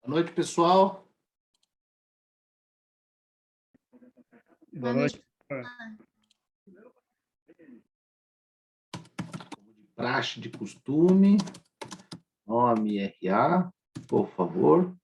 Boa noite, pessoal. Boa noite. Praxe de costume, nome e RA, por favor.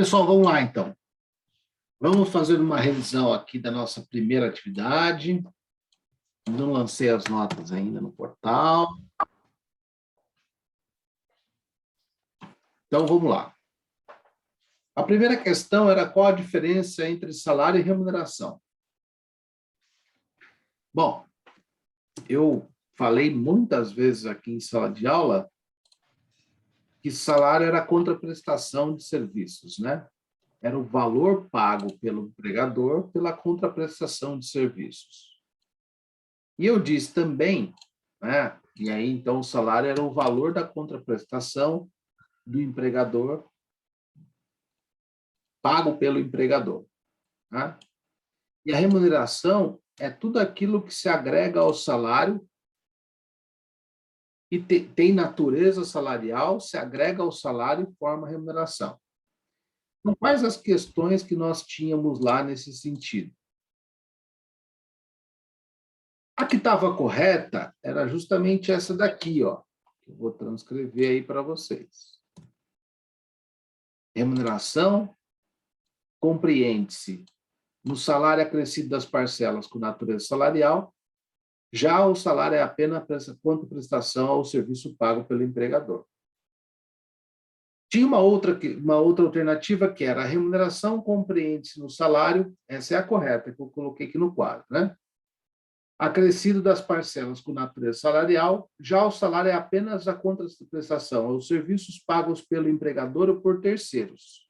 Pessoal, vamos lá, então. Vamos fazer uma revisão aqui da nossa primeira atividade. Não lancei as notas ainda no portal. Então, vamos lá. A primeira questão era qual a diferença entre salário e remuneração. Bom, eu falei muitas vezes aqui em sala de aula que salário era a contraprestação de serviços, né? Era o valor pago pelo empregador pela contraprestação de serviços. E eu disse também, né? E aí, então, o salário era o valor da contraprestação do empregador pago pelo empregador, né? E a remuneração é tudo aquilo que se agrega ao salário e tem natureza salarial, se agrega ao salário e forma remuneração. Então, quais as questões que nós tínhamos lá nesse sentido? A que estava correta era justamente essa daqui, ó. Eu vou transcrever aí para vocês. Remuneração compreende-se no salário acrescido das parcelas com natureza salarial, já o salário é apenas quanto prestação ao serviço pago pelo empregador. Tinha uma outra alternativa que era a remuneração compreende-se no salário, essa é a correta, que eu coloquei aqui no quadro, né? Acrescido das parcelas com natureza salarial, já o salário é apenas a contraprestação aos serviços pagos pelo empregador ou por terceiros.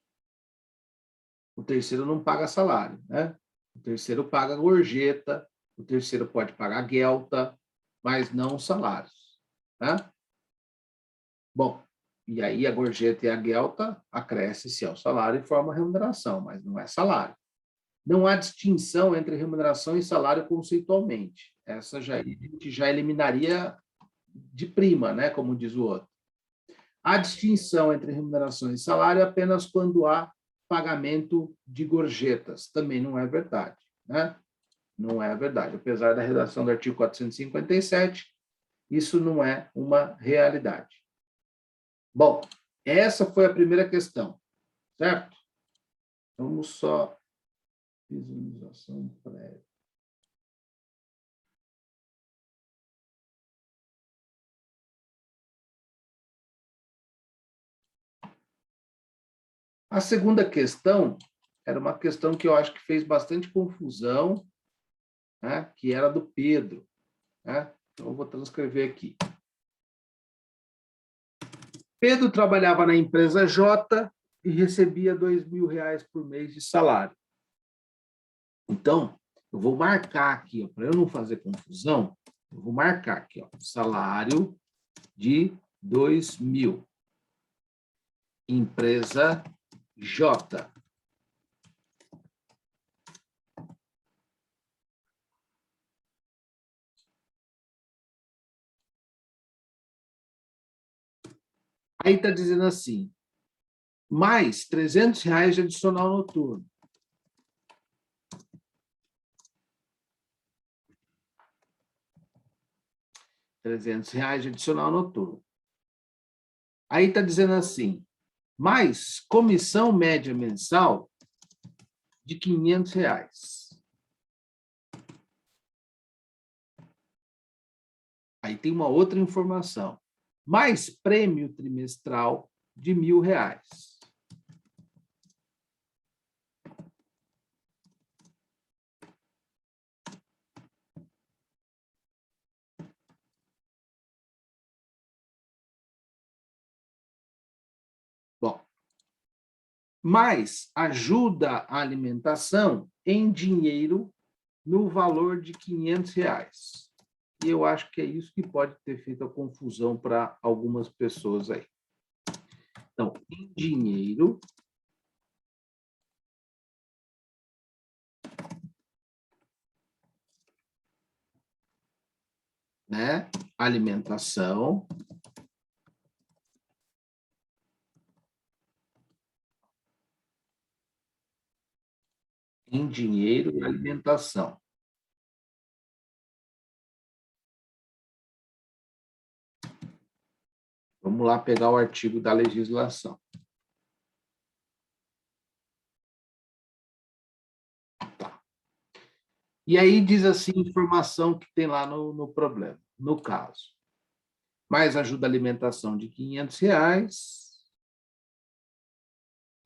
O terceiro não paga salário, né? O terceiro paga gorjeta, o terceiro pode pagar guelta, mas não salários, né? Bom, e aí a gorjeta e a guelta acresce-se ao salário e forma remuneração, mas não é salário. Não há distinção entre remuneração e salário conceitualmente. Essa a gente já eliminaria de prima, né, como diz o outro. A distinção entre remuneração e salário apenas quando há pagamento de gorjetas. Também não é verdade, né? Não é verdade. Apesar da redação do artigo 457, isso não é uma realidade. Bom, essa foi a primeira questão, certo? Vamos só visualização prévia. A segunda questão era uma questão que eu acho que fez bastante confusão, né? Que era do Pedro, né? Então, eu vou transcrever aqui. Pedro trabalhava na empresa J e recebia R$ 2.000 por mês de salário. Então, eu vou marcar aqui, para eu não fazer confusão, eu vou marcar aqui, ó, salário de 2.000. Empresa J. Aí está dizendo assim, mais R$ 300 de adicional noturno. R$ 300 de adicional noturno. Aí está dizendo assim, mais comissão média mensal de R$ 500. Aí tem uma outra informação. Mais prêmio trimestral de R$ 1.000. Bom, mais ajuda à alimentação em dinheiro no valor de R$ 500. E eu acho que é isso que pode ter feito a confusão para algumas pessoas aí. Então, em dinheiro, né? Alimentação. Em dinheiro e alimentação. Vamos lá pegar o artigo da legislação. Tá. E aí diz assim, informação que tem lá no problema, no caso. Mais ajuda à alimentação de R$ 500,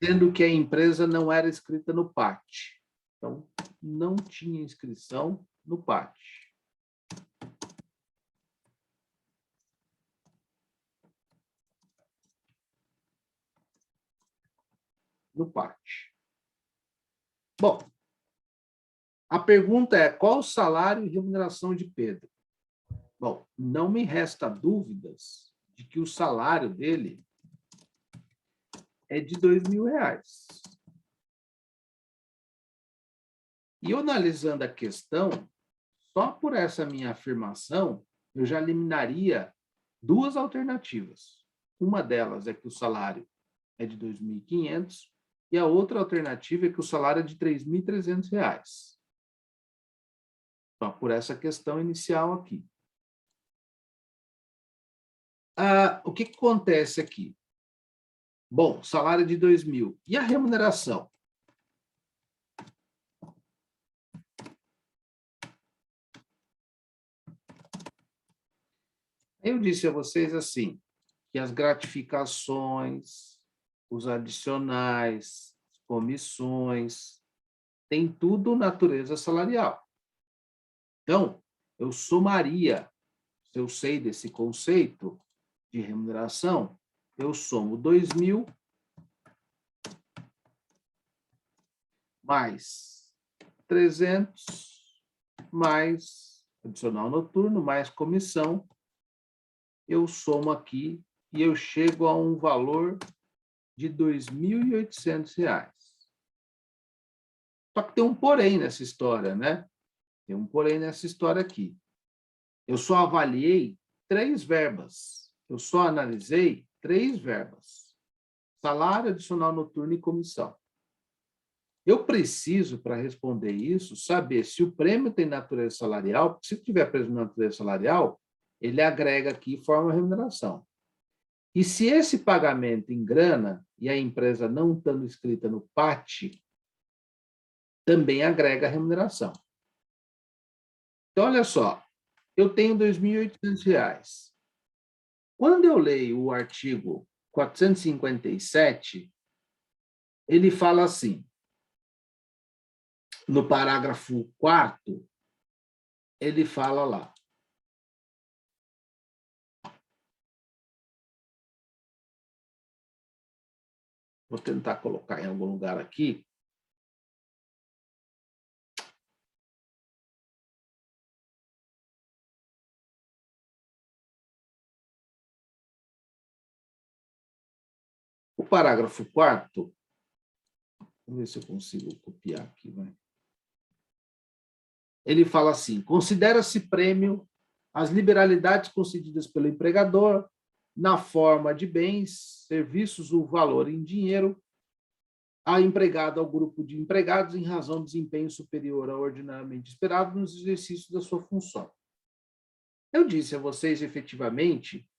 sendo que a empresa não era inscrita no PAT. Então, não tinha inscrição no PAT. No PAT. Bom, a pergunta é, qual o salário e remuneração de Pedro? Bom, não me resta dúvidas de que o salário dele é de R$ 2.000. E eu analisando a questão, só por essa minha afirmação, eu já eliminaria duas alternativas. Uma delas é que o salário é de R$ 2.500 e a outra alternativa é que o salário é de R$ 3.300. Só por essa questão inicial aqui. O que acontece aqui? Bom, salário de 2.000. E a remuneração? Eu disse a vocês assim, que as gratificações, os adicionais, comissões, tem tudo natureza salarial. Então, eu somaria, se eu sei desse conceito de remuneração, eu somo 2.000 mais 300 mais adicional noturno, mais comissão, eu somo aqui e eu chego a um valor de R$ 2.800. Só que tem um porém nessa história, né? Tem um porém nessa história aqui. Eu só avaliei 3 verbas. Eu só analisei 3 verbas. Salário, adicional noturno e comissão. Eu preciso, para responder isso, saber se o prêmio tem natureza salarial, porque se tiver prêmio de natureza salarial, ele agrega aqui e forma a remuneração. E se esse pagamento em grana e a empresa não estando escrita no PAT, também agrega a remuneração. Então, olha só, eu tenho R$ 2.800. Quando eu leio o artigo 457, ele fala assim, no parágrafo 4º, ele fala lá. Vou tentar colocar em algum lugar aqui. O parágrafo 4º, vamos ver se eu consigo copiar aqui, vai. Ele fala assim, considera-se prêmio as liberalidades concedidas pelo empregador na forma de bens, serviços ou valor em dinheiro a empregado ao grupo de empregados em razão do desempenho superior ao ordinariamente esperado nos exercícios da sua função. Eu disse a vocês, efetivamente,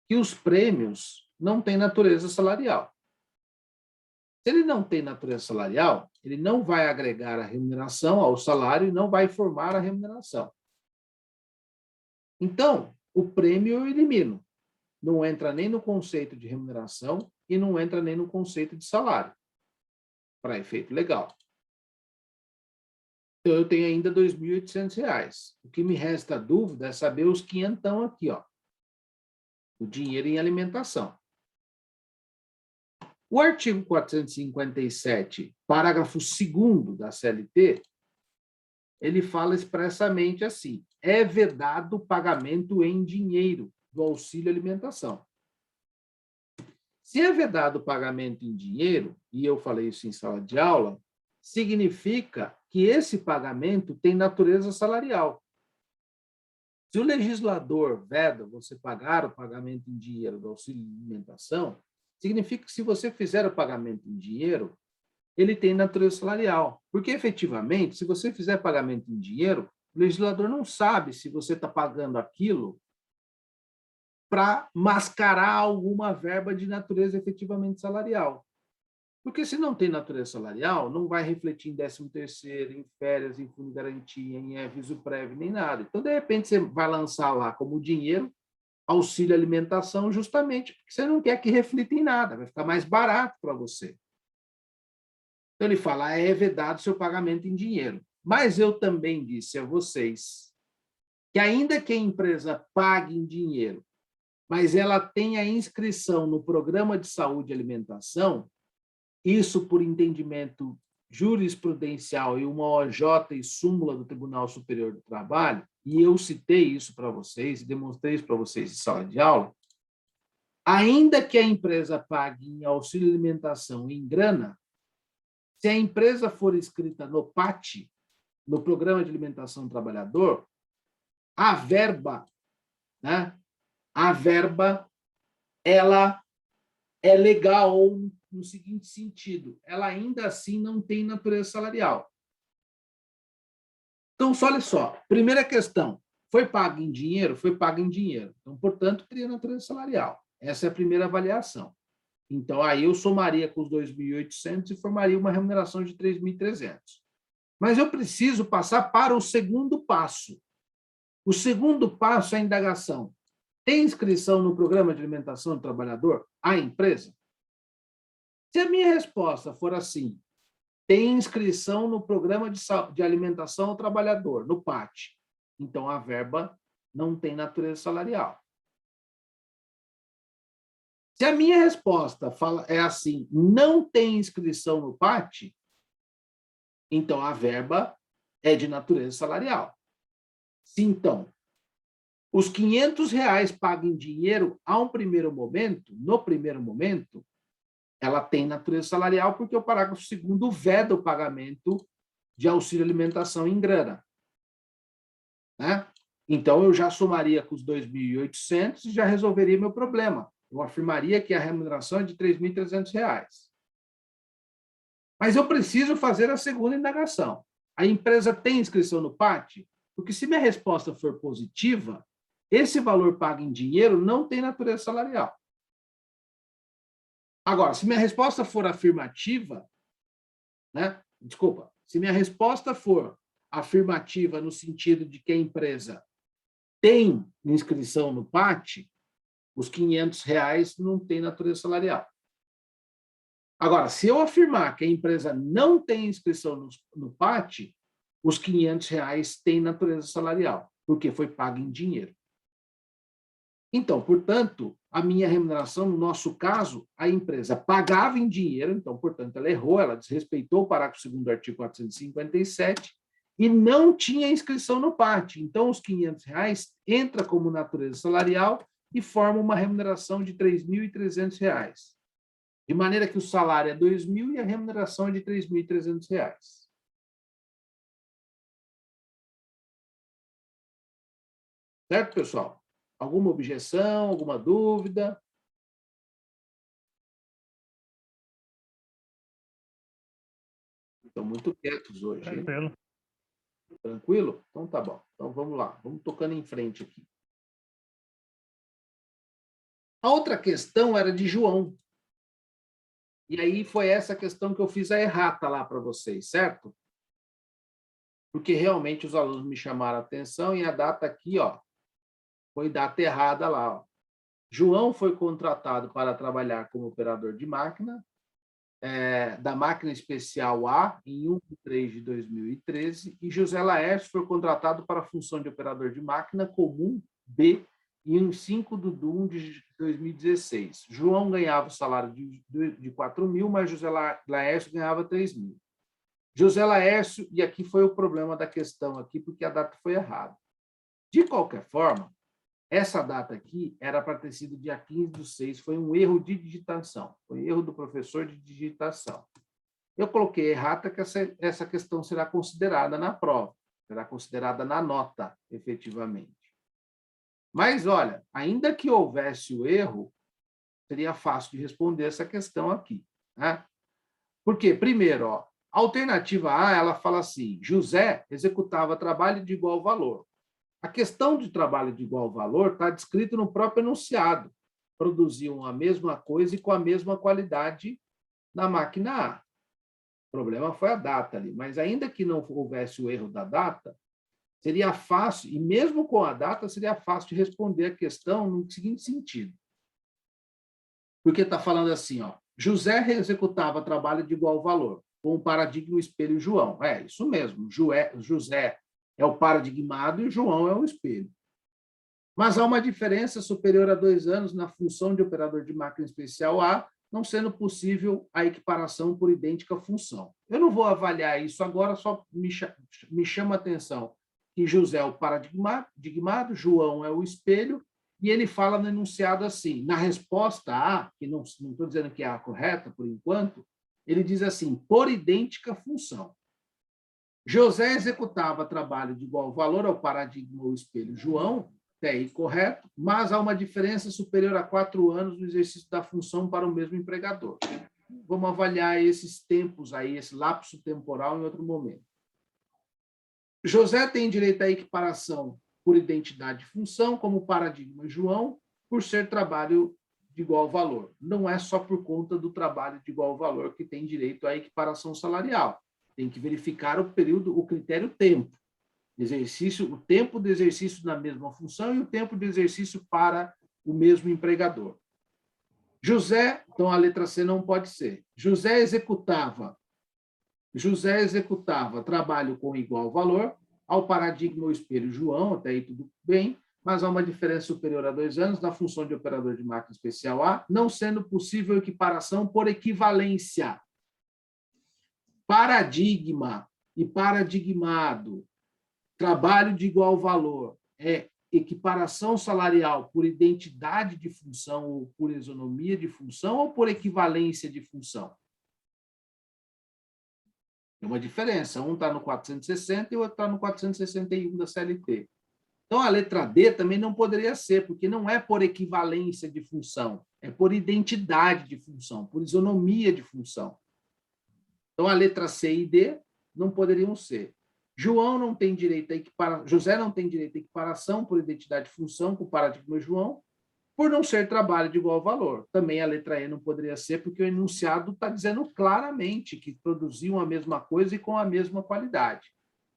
que os prêmios não têm natureza salarial. Se ele não tem natureza salarial, ele não vai agregar a remuneração ao salário e não vai formar a remuneração. Então, o prêmio eu elimino. Não entra nem no conceito de remuneração e não entra nem no conceito de salário, para efeito legal. Então, eu tenho ainda R$ 2.800. O que me resta dúvida é saber os quinhentão aqui, ó. O dinheiro em alimentação. O artigo 457, parágrafo 2º da CLT, ele fala expressamente assim, é vedado o pagamento em dinheiro do auxílio alimentação. Se é vedado o pagamento em dinheiro, e eu falei isso em sala de aula, significa que esse pagamento tem natureza salarial. Se o legislador veda você pagar o pagamento em dinheiro do auxílio alimentação, significa que se você fizer o pagamento em dinheiro, ele tem natureza salarial. Porque, efetivamente, se você fizer pagamento em dinheiro, o legislador não sabe se você está pagando aquilo para mascarar alguma verba de natureza efetivamente salarial. Porque se não tem natureza salarial, não vai refletir em 13º, em férias, em fundo de garantia, em aviso prévio, nem nada. Então, de repente, você vai lançar lá como dinheiro auxílio alimentação justamente porque você não quer que reflita em nada, vai ficar mais barato para você. Então, ele fala, é vedado seu pagamento em dinheiro. Mas eu também disse a vocês que ainda que a empresa pague em dinheiro, mas ela tenha inscrição no programa de saúde e alimentação, isso por entendimento jurisprudencial e uma OJ e súmula do Tribunal Superior do Trabalho, e eu citei isso para vocês e demonstrei isso para vocês em sala de aula, ainda que a empresa pague em auxílio alimentação em grana, se a empresa for inscrita no PAT, no Programa de Alimentação do Trabalhador, a verba, né? A verba, ela é legal no seguinte sentido, ela ainda assim não tem natureza salarial. Então, olha só, primeira questão, foi pago em dinheiro? Foi pago em dinheiro. Então, portanto, teria natureza salarial. Essa é a primeira avaliação. Então, aí eu somaria com os 2.800 e formaria uma remuneração de 3.300. Mas eu preciso passar para o segundo passo. O segundo passo é a indagação. Tem inscrição no Programa de Alimentação do Trabalhador a empresa? Se a minha resposta for assim, tem inscrição no Programa de Alimentação ao Trabalhador, no PAT, então a verba não tem natureza salarial. Se a minha resposta é assim, não tem inscrição no PAT, então a verba é de natureza salarial. Se então os R$500 pagos em dinheiro a um primeiro momento, no primeiro momento, ela tem natureza salarial porque o parágrafo 2º veda o pagamento de auxílio alimentação em grana. Né? Então, eu já somaria com os 2.800 e já resolveria meu problema. Eu afirmaria que a remuneração é de R$3.300. Mas eu preciso fazer a segunda indagação. A empresa tem inscrição no PAT? Porque se minha resposta for positiva, Esse valor pago em dinheiro não tem natureza salarial. Agora, se minha resposta for afirmativa, né? Desculpa, se minha resposta for afirmativa no sentido de que a empresa tem inscrição no PAT, os R$ 500 não tem natureza salarial. Agora, se eu afirmar que a empresa não tem inscrição no PAT, os R$ 500 têm natureza salarial, porque foi pago em dinheiro. Então, portanto, a minha remuneração, no nosso caso, a empresa pagava em dinheiro, então, portanto, ela errou, ela desrespeitou o parágrafo 2º do artigo 457 e não tinha inscrição no PAT. Então, os R$ 500 entra como natureza salarial e forma uma remuneração de R$ 3.300. De maneira que o salário é R$ 2.000 e a remuneração é de R$ 3.300. Certo, pessoal? Alguma objeção, alguma dúvida? Estão muito quietos hoje. Tranquilo. Tranquilo? Então tá bom. Então vamos lá, vamos tocando em frente aqui. A outra questão era de João. E aí foi essa questão que eu fiz a errata lá para vocês, certo? Porque realmente os alunos me chamaram a atenção e a data aqui, ó, foi data errada lá. Ó. João foi contratado para trabalhar como operador de máquina, da máquina especial A, em 1 de 3 de 2013, e José Laércio foi contratado para a função de operador de máquina comum B, em 5 de 1 de 2016. João ganhava o salário de 4.000, mas José Laércio ganhava 3.000. José Laércio, e aqui foi o problema da questão, aqui, porque a data foi errada. De qualquer forma, essa data aqui era para ter sido dia 15/6, foi um erro de digitação, foi erro do professor de digitação. Eu coloquei errata que essa questão será considerada na prova, será considerada na nota, efetivamente. Mas, olha, ainda que houvesse o erro, seria fácil de responder essa questão aqui. Né? Porque, primeiro, ó, a alternativa A, ela fala assim, José executava trabalho de igual valor. A questão de trabalho de igual valor está descrito no próprio enunciado. Produziam a mesma coisa e com a mesma qualidade na máquina A. O problema foi a data ali, mas ainda que não houvesse o erro da data, seria fácil, e mesmo com a data, seria fácil de responder a questão no seguinte sentido. Porque está falando assim, ó, José executava trabalho de igual valor, com o paradigma espelho João. É, isso mesmo, José é o paradigmado e o João é o espelho. Mas há uma diferença superior a 2 anos na função de operador de máquina especial A, não sendo possível a equiparação por idêntica função. Eu não vou avaliar isso agora, só me chama a atenção que José é o paradigmado, João é o espelho, e ele fala no enunciado assim, na resposta A, que não estou dizendo que é a correta por enquanto, ele diz assim, por idêntica função. José executava trabalho de igual valor ao paradigma ou espelho João, até aí correto, mas há uma diferença superior a 4 anos no exercício da função para o mesmo empregador. Vamos avaliar esses tempos aí, esse lapso temporal em outro momento. José tem direito à equiparação por identidade de função, como o paradigma João, por ser trabalho de igual valor. Não é só por conta do trabalho de igual valor que tem direito à equiparação salarial. Tem que verificar o período, o critério tempo. Exercício, o tempo de exercício na mesma função e o tempo de exercício para o mesmo empregador. José, então a letra C não pode ser. José executava trabalho com igual valor ao paradigma ou espelho João, até aí tudo bem, mas há uma diferença superior a 2 anos na função de operador de máquina especial A, não sendo possível equiparação por equivalência. Paradigma e paradigmado, trabalho de igual valor, é equiparação salarial por identidade de função ou por isonomia de função ou por equivalência de função? É uma diferença, um está no 460 e o outro está no 461 da CLT. Então, a letra D também não poderia ser, porque não é por equivalência de função, é por identidade de função, por isonomia de função. Então, a letra C e D não poderiam ser. João não tem direito a equiparação, José não tem direito a equiparação por identidade e função com o paradigma João, por não ser trabalho de igual valor. Também a letra E não poderia ser, porque o enunciado está dizendo claramente que produziam a mesma coisa e com a mesma qualidade.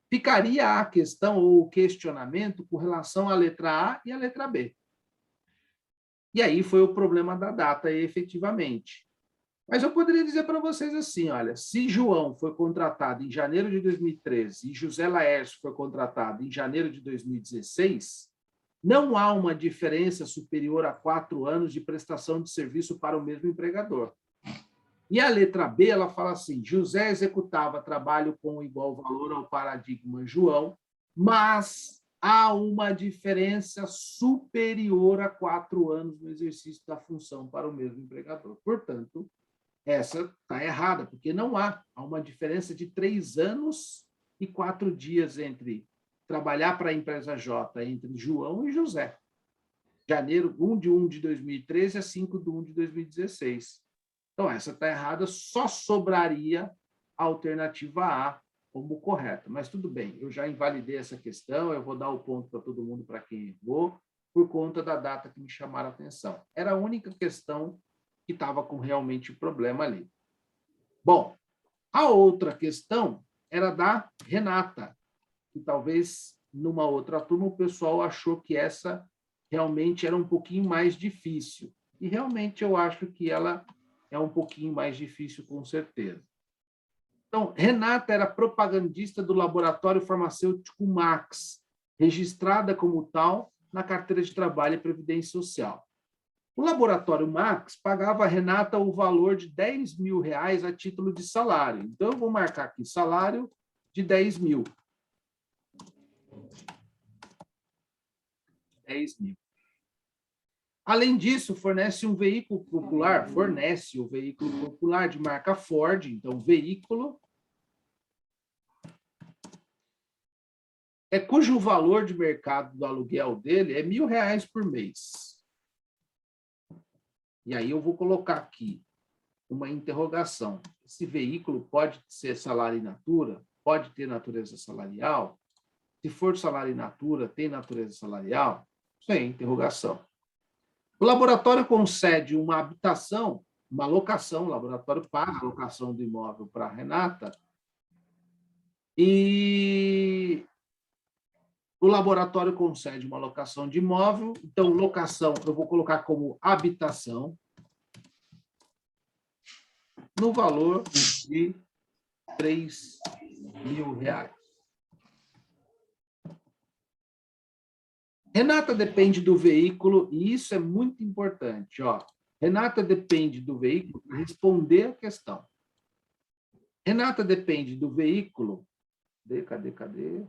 Ficaria a questão ou o questionamento com relação à letra A e à letra B. E aí foi o problema da data, efetivamente. Mas eu poderia dizer para vocês assim, olha, se João foi contratado em janeiro de 2013 e José Laércio foi contratado em janeiro de 2016, não há uma diferença superior a 4 anos de prestação de serviço para o mesmo empregador. E a letra B, ela fala assim, José executava trabalho com igual valor ao paradigma João, mas há uma diferença superior a 4 anos no exercício da função para o mesmo empregador. Portanto, essa está errada, porque não há uma diferença de 3 anos e 4 dias entre trabalhar para a empresa J, entre João e José. Janeiro, 1 de 1 de 2013 a 5 de 1 de 2016. Então, essa está errada, só sobraria a alternativa A como correta. Mas tudo bem, eu já invalidei essa questão, eu vou dar o ponto para todo mundo, para quem errou, por conta da data que me chamaram a atenção. Era a única questão que estava com realmente o problema ali. Bom, a outra questão era da Renata, que talvez numa outra turma o pessoal achou que essa realmente era um pouquinho mais difícil. E realmente eu acho que ela é um pouquinho mais difícil, com certeza. Então, Renata era propagandista do laboratório farmacêutico Max, registrada como tal na carteira de trabalho e previdência social. O laboratório Max pagava a Renata o valor de R$10 mil a título de salário. Então, eu vou marcar aqui salário de 10 mil. 10 mil. Além disso, fornece o veículo popular de marca Ford, então veículo, cujo valor de mercado do aluguel dele é R$1.000 por mês. E aí eu vou colocar aqui uma interrogação. Esse veículo pode ser salário in natura? Pode ter natureza salarial? Se for salário in natura, tem natureza salarial? Sem interrogação. O laboratório concede uma habitação, uma locação, o laboratório paga a locação do imóvel para a Renata, e o laboratório concede uma locação de imóvel, então locação eu vou colocar como habitação, no valor de R$3.000. Renata depende do veículo, e isso é muito importante. Ó. Renata depende do veículo para responder a questão. Renata depende do veículo. Cadê?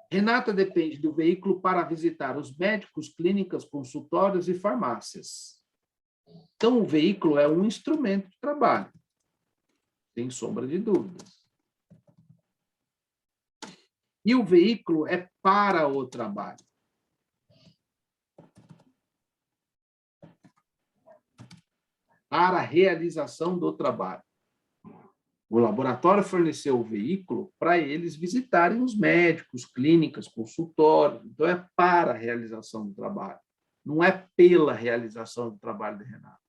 Renata depende do veículo para visitar os médicos, clínicas, consultórios e farmácias. Então, o veículo é um instrumento de trabalho, sem sombra de dúvidas. E o veículo é para o trabalho. Para a realização do trabalho. O laboratório forneceu o veículo para eles visitarem os médicos, clínicas, consultórios. Então, é para a realização do trabalho. Não é pela realização do trabalho de Renata.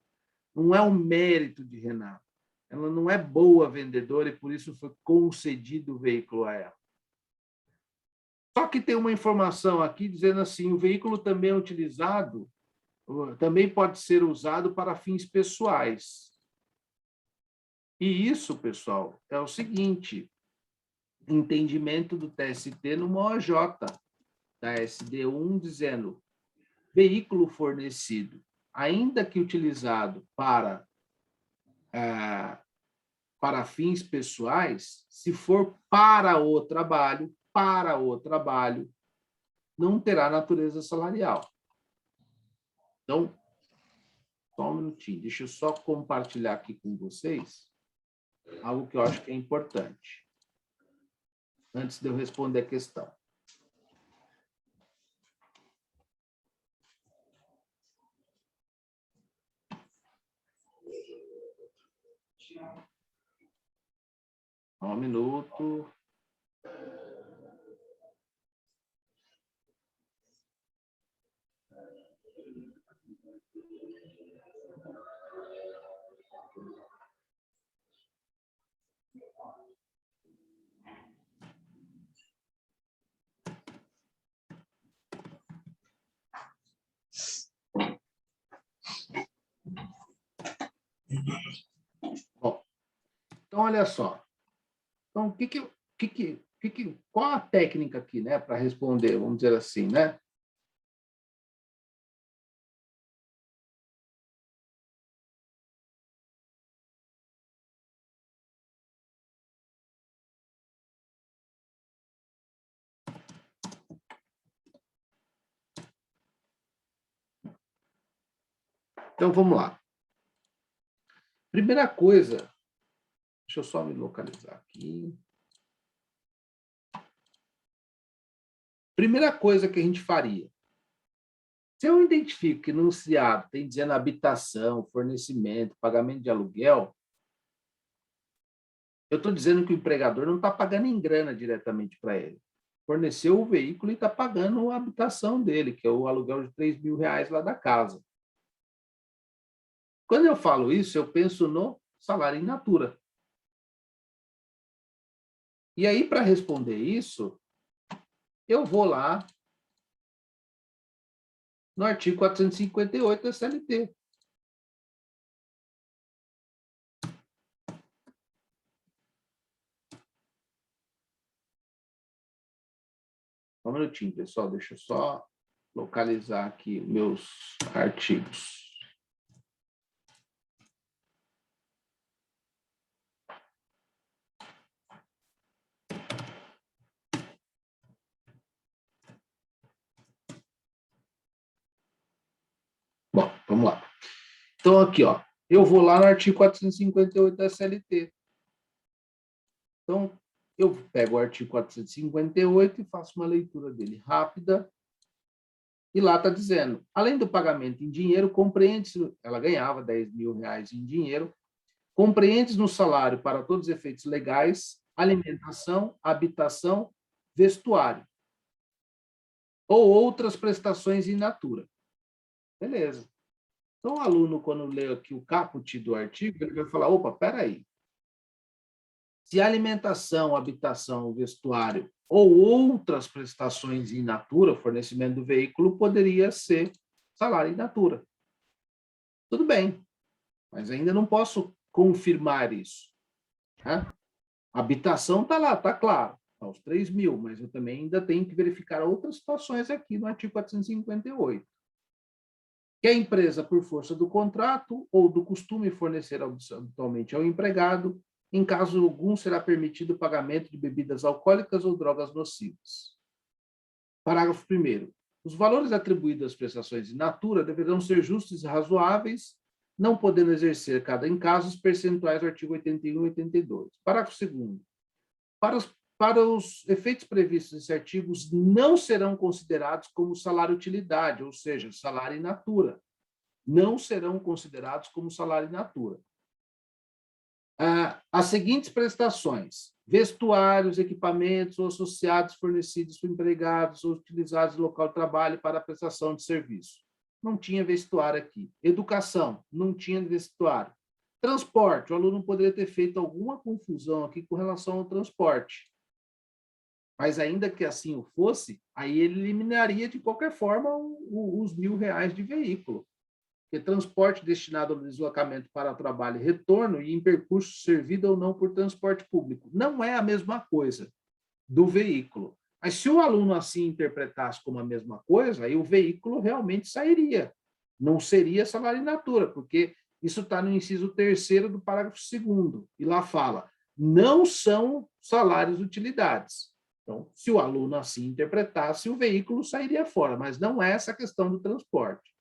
Não é um mérito de Renata. Ela não é boa vendedora e, por isso, foi concedido o veículo a ela. Só que tem uma informação aqui dizendo assim, o veículo também é utilizado, também pode ser usado para fins pessoais. E isso, pessoal, é o seguinte, entendimento do TST no MOJ, da SD1, dizendo, veículo fornecido, ainda que utilizado para fins pessoais, se for para o trabalho, não terá natureza salarial. Então, só um minutinho, deixa eu só compartilhar aqui com vocês algo que eu acho que é importante, antes de eu responder a questão. Um minuto. Bom, então, olha só. Então, qual a técnica aqui, né, para responder, vamos dizer assim, né? Então, vamos lá. Primeira coisa, deixa eu só me localizar aqui. Primeira coisa que a gente faria. Se eu identifico que no enunciado tem dizendo habitação, fornecimento, pagamento de aluguel, eu estou dizendo que o empregador não está pagando em grana diretamente para ele. Forneceu o veículo e está pagando a habitação dele, que é o aluguel de R$ 3.000 lá da casa. Quando eu falo isso, eu penso no salário in natura. E aí, para responder isso, eu vou lá no artigo 458 da CLT. Um minutinho, pessoal, deixa eu só localizar aqui meus artigos. Bom, vamos lá. Então, aqui, ó, eu vou lá no artigo 458 da CLT. Então, eu pego o artigo 458 e faço uma leitura dele rápida. E lá está dizendo, além do pagamento em dinheiro, compreende-se, ela ganhava R$ 10.000 em dinheiro, compreende-se no salário para todos os efeitos legais, alimentação, habitação, vestuário, ou outras prestações in natura. Beleza. Então, o aluno, quando lê aqui o caput do artigo, ele vai falar, opa, peraí. Se alimentação, habitação, vestuário ou outras prestações in natura, fornecimento do veículo, poderia ser salário in natura. Tudo bem, mas ainda não posso confirmar isso. Né? A habitação está lá, está claro, está os 3.000, mas eu também ainda tenho que verificar outras situações aqui no artigo 458. Que a empresa, por força do contrato ou do costume, fornecer habitualmente ao empregado, em caso algum, será permitido o pagamento de bebidas alcoólicas ou drogas nocivas. Parágrafo 1º. Os valores atribuídos às prestações in natura deverão ser justos e razoáveis, não podendo exercer cada em caso os percentuais do artigo 81 e 82. Parágrafo 2º. Para os efeitos previstos nesse artigo, não serão considerados como salário-utilidade, ou seja, salário in natura. Não serão considerados como salário in natura. As seguintes prestações: vestuários, equipamentos ou associados fornecidos por empregados ou utilizados no local de trabalho para a prestação de serviço. Não tinha vestuário aqui. Educação, não tinha vestuário. Transporte, o aluno poderia ter feito alguma confusão aqui com relação ao transporte. Mas ainda que assim o fosse, aí ele eliminaria de qualquer forma os R$ 1.000 de veículo. Porque transporte destinado ao deslocamento para trabalho e retorno e em percurso servido ou não por transporte público. Não é a mesma coisa do veículo. Mas se o aluno assim interpretasse como a mesma coisa, aí o veículo realmente sairia. Não seria salário in natura, porque isso está no inciso 3º do parágrafo 2º. E lá fala, não são salários utilidades. Então, se o aluno assim interpretasse, o veículo sairia fora, mas não é essa questão do transporte.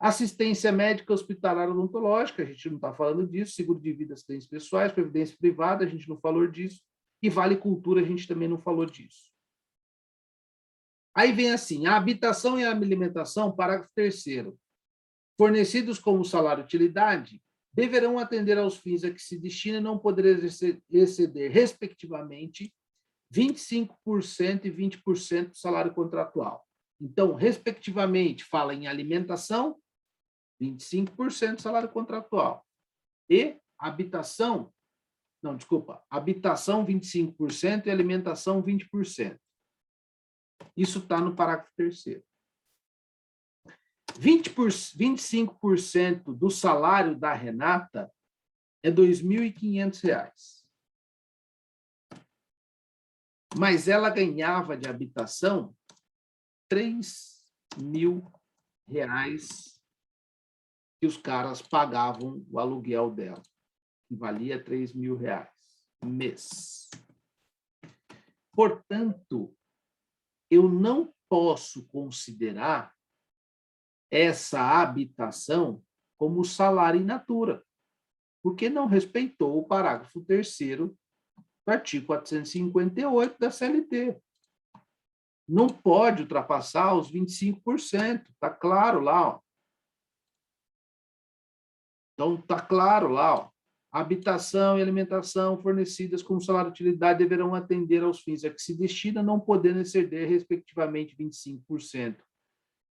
Assistência médica hospitalar odontológica, a gente não está falando disso, seguro de vida, acidentes pessoais, previdência privada, a gente não falou disso, e vale cultura, a gente também não falou disso. Aí vem assim, a habitação e a alimentação, parágrafo 3º, fornecidos como salário-utilidade, deverão atender aos fins a que se destina e não poderão exceder, respectivamente, 25% e 20% do salário contratual. Então, respectivamente, fala em alimentação, 25% do salário contratual. E habitação, não, desculpa, habitação 25% e alimentação 20%. Isso está no parágrafo 3º. 25% do salário da Renata é R$ 2.500. Mas ela ganhava de habitação R$ 3.000 que os caras pagavam o aluguel dela, que valia R$ 3.000 mês. Portanto, eu não posso considerar essa habitação como salário in natura, porque não respeitou o parágrafo 3º do artigo 458 da CLT. Não pode ultrapassar os 25%, está claro lá. Ó. Então, está claro lá. Ó. Habitação e alimentação fornecidas como salário de utilidade deverão atender aos fins a que se destina, não podendo exceder, respectivamente, 25%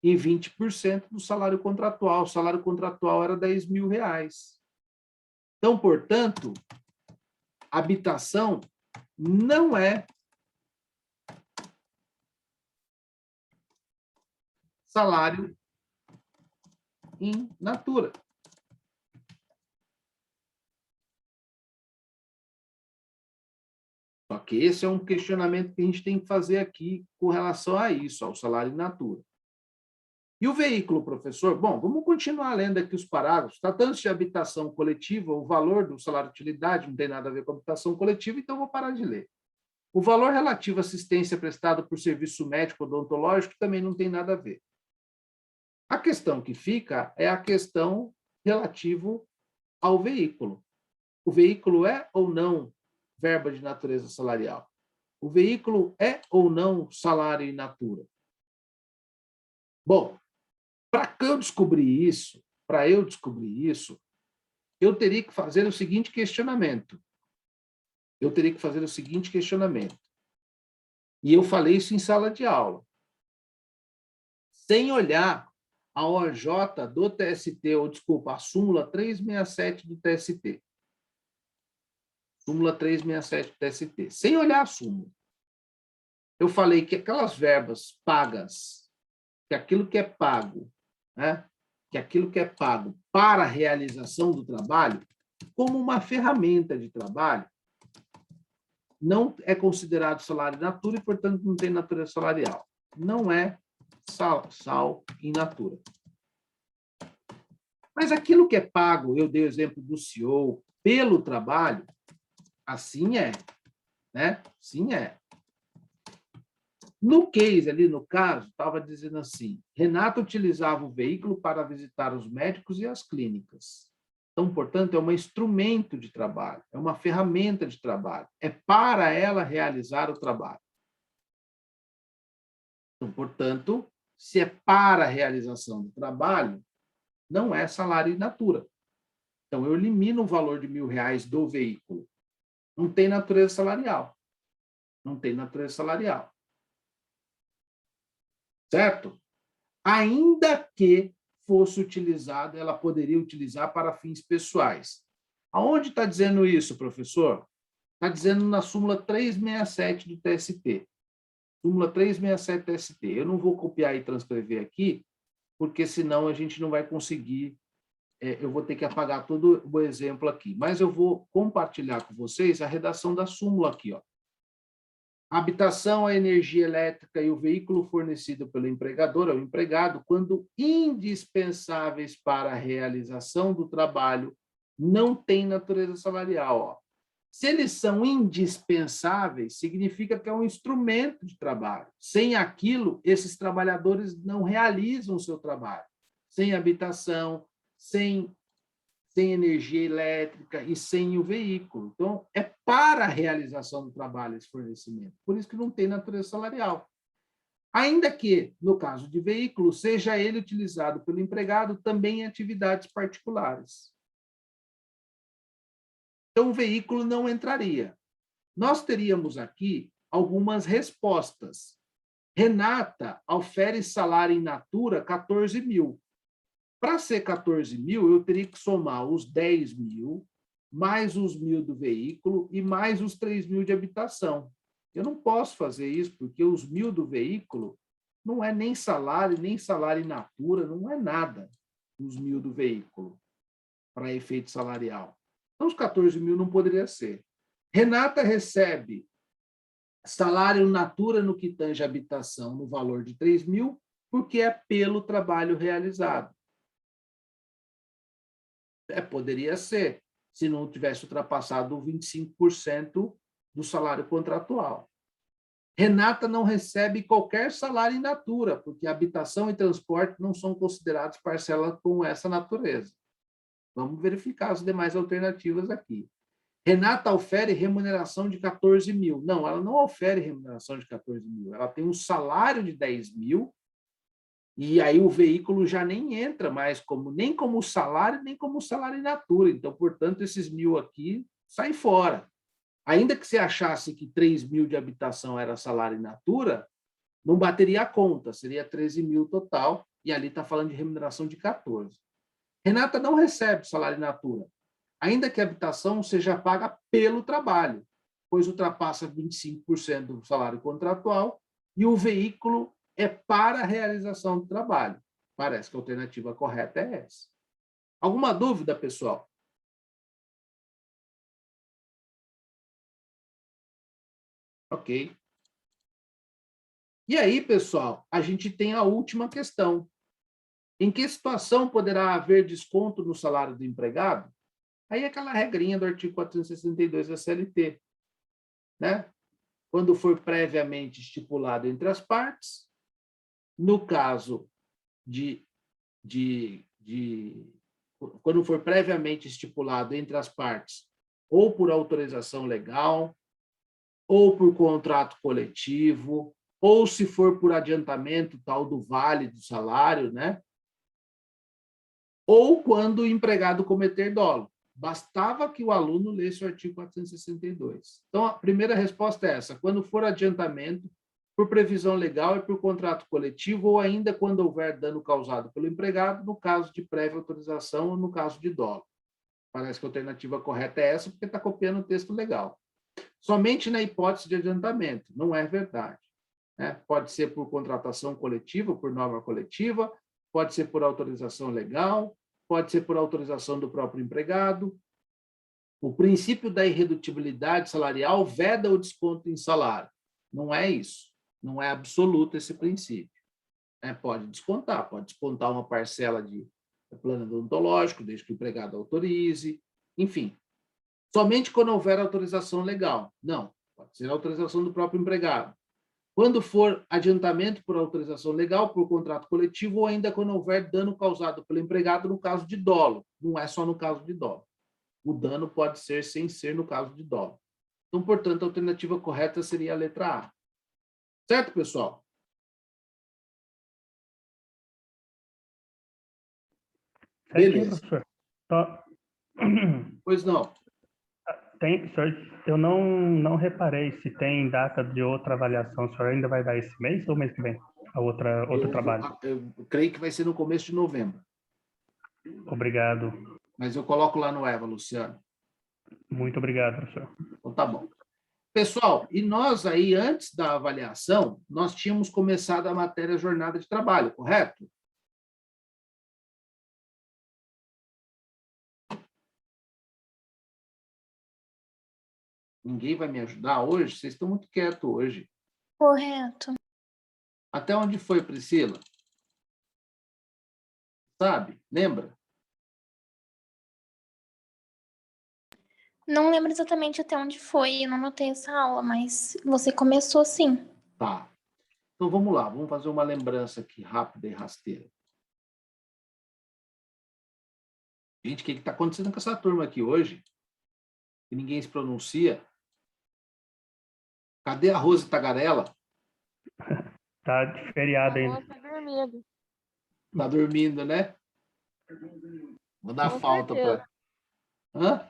e 20% do salário contratual. O salário contratual era R$ 10.000. Então, portanto, habitação não é salário in natura. Só que esse é um questionamento que a gente tem que fazer aqui com relação a isso, ao salário in natura. E o veículo, professor? Bom, vamos continuar lendo aqui os parágrafos. Tratando-se de habitação coletiva, o valor do salário de utilidade não tem nada a ver com habitação coletiva, então vou parar de ler. O valor relativo à assistência prestada por serviço médico odontológico também não tem nada a ver. A questão que fica é a questão relativo ao veículo. O veículo é ou não verba de natureza salarial? O veículo é ou não salário in natura? Bom, para eu descobrir isso, eu teria que fazer o seguinte questionamento. E eu falei isso em sala de aula. Sem olhar a OJ do TST, ou desculpa, a súmula 367 do TST. Súmula 367 do TST. Sem olhar a súmula. Eu falei que aquelas verbas pagas, que aquilo que é pago, né? Que aquilo que é pago para a realização do trabalho, como uma ferramenta de trabalho, não é considerado salário in natura e, portanto, não tem natureza salarial. Não é sal in natura. Mas aquilo que é pago, eu dei o exemplo do CEO, pelo trabalho, assim é. Né? Sim é. No case ali, no caso, estava dizendo assim, Renata utilizava o veículo para visitar os médicos e as clínicas. Então, portanto, é um instrumento de trabalho, é uma ferramenta de trabalho, é para ela realizar o trabalho. Então, portanto, se é para a realização do trabalho, não é salário in natura. Então, eu elimino o valor de R$ 1.000 do veículo. Não tem natureza salarial. Não tem natureza salarial. Certo? Ainda que fosse utilizada, ela poderia utilizar para fins pessoais. Aonde está dizendo isso, professor? Está dizendo na súmula 367 do TST. Súmula 367 do TST. Eu não vou copiar e transcrever aqui, porque senão a gente não vai conseguir, eu vou ter que apagar todo o exemplo aqui. Mas eu vou compartilhar com vocês a redação da súmula aqui, ó. A habitação, a energia elétrica e o veículo fornecido pelo empregador ao empregado, quando indispensáveis para a realização do trabalho, não têm natureza salarial. Ó. Se eles são indispensáveis, significa que é um instrumento de trabalho. Sem aquilo, esses trabalhadores não realizam o seu trabalho. Sem habitação, sem energia elétrica e sem o veículo. Então, é para a realização do trabalho esse fornecimento. Por isso que não tem natureza salarial. Ainda que, no caso de veículo, seja ele utilizado pelo empregado também em atividades particulares. Então, o veículo não entraria. Nós teríamos aqui algumas respostas. Renata ofere salário in natura 14.000. Para ser 14.000, eu teria que somar os 10.000, mais os 1.000 do veículo e mais os 3.000 de habitação. Eu não posso fazer isso, porque os 1.000 do veículo não é nem salário in natura, não é nada os 1.000 do veículo para efeito salarial. Então, os 14 mil não poderia ser. Renata recebe salário in natura no que tange habitação no valor de 3 mil, porque é pelo trabalho realizado. Poderia ser, se não tivesse ultrapassado 25% do salário contratual. Renata não recebe qualquer salário in natura, porque habitação e transporte não são considerados parcelas com essa natureza. Vamos verificar as demais alternativas aqui. Renata ofere remuneração de 14 mil. Não, ela não ofere remuneração de 14 mil. Ela tem um salário de 10 mil, e aí o veículo já nem entra mais nem como salário, nem como salário in natura. Então, portanto, esses 1.000 aqui saem fora. Ainda que você achasse que 3 mil de habitação era salário in natura, não bateria a conta, seria 13 mil total, e ali está falando de remuneração de 14. Renata não recebe salário in natura, ainda que a habitação seja paga pelo trabalho, pois ultrapassa 25% do salário contratual e o veículo é para a realização do trabalho. Parece que a alternativa correta é essa. Alguma dúvida, pessoal? Ok. E aí, pessoal, a gente tem a última questão. Em que situação poderá haver desconto no salário do empregado? Aí é aquela regrinha do artigo 462 da CLT, né? Quando for previamente estipulado entre as partes, no caso quando for previamente estipulado entre as partes, ou por autorização legal, ou por contrato coletivo, ou se for por adiantamento tal do vale do salário, né? Ou quando o empregado cometer dolo. Bastava que o aluno lesse o artigo 462. Então, a primeira resposta é essa: quando for adiantamento, por previsão legal e por contrato coletivo, ou ainda quando houver dano causado pelo empregado, no caso de prévia autorização ou no caso de dolo. Parece que a alternativa correta é essa, porque está copiando o texto legal. Somente na hipótese de adiantamento, não é verdade, né? Pode ser por contratação coletiva, por norma coletiva, pode ser por autorização legal, pode ser por autorização do próprio empregado. O princípio da irredutibilidade salarial veda o desconto em salário. Não é isso. Não é absoluto esse princípio. Pode descontar uma parcela de plano odontológico, desde que o empregado autorize, enfim. Somente quando houver autorização legal. Não, pode ser autorização do próprio empregado. Quando for adiantamento por autorização legal, por contrato coletivo, ou ainda quando houver dano causado pelo empregado no caso de dolo. Não é só no caso de dolo. O dano pode ser sem ser no caso de dolo. Então, portanto, a alternativa correta seria a letra A. Certo, pessoal? Certinho, Beleza. professor. Só... Pois não. Eu não reparei se tem data de outra avaliação. O senhor ainda vai dar esse mês ou mês que vem? Outro trabalho? Eu creio que vai ser no começo de novembro. Obrigado. Mas eu coloco lá no EVA, Luciano. Muito obrigado, professor. Então, tá bom. Pessoal, e nós aí, antes da avaliação, nós tínhamos começado a matéria jornada de trabalho, correto? Ninguém vai me ajudar hoje? Vocês estão muito quietos hoje. Correto. Até onde foi, Priscila? Sabe? Lembra? Não lembro exatamente até onde foi, eu não notei essa aula, mas você começou sim. Tá. Então, vamos lá. Vamos fazer uma lembrança aqui, rápida e rasteira. Gente, o que está acontecendo com essa turma aqui hoje? Que ninguém se pronuncia. Cadê a Rose Tagarela? Tá de feriado ainda. Tá dormindo. Tá dormindo, né? Vou dar Com falta para... Hã?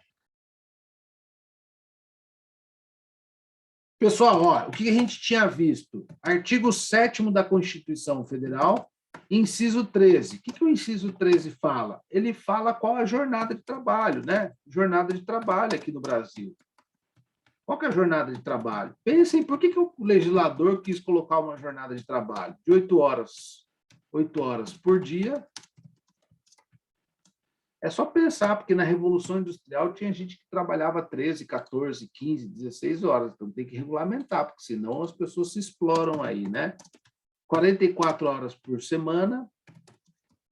Pessoal, ó, o que a gente tinha visto? Artigo 7º da Constituição Federal, inciso 13. O que o inciso 13 fala? Ele fala qual a jornada de trabalho, né? Jornada de trabalho aqui no Brasil. Qual que é a jornada de trabalho? Pensem, por que o legislador quis colocar uma jornada de trabalho de 8 horas por dia? É só pensar, porque na Revolução Industrial tinha gente que trabalhava 13, 14, 15, 16 horas. Então tem que regulamentar, porque senão as pessoas se exploram aí, né? 44 horas por semana.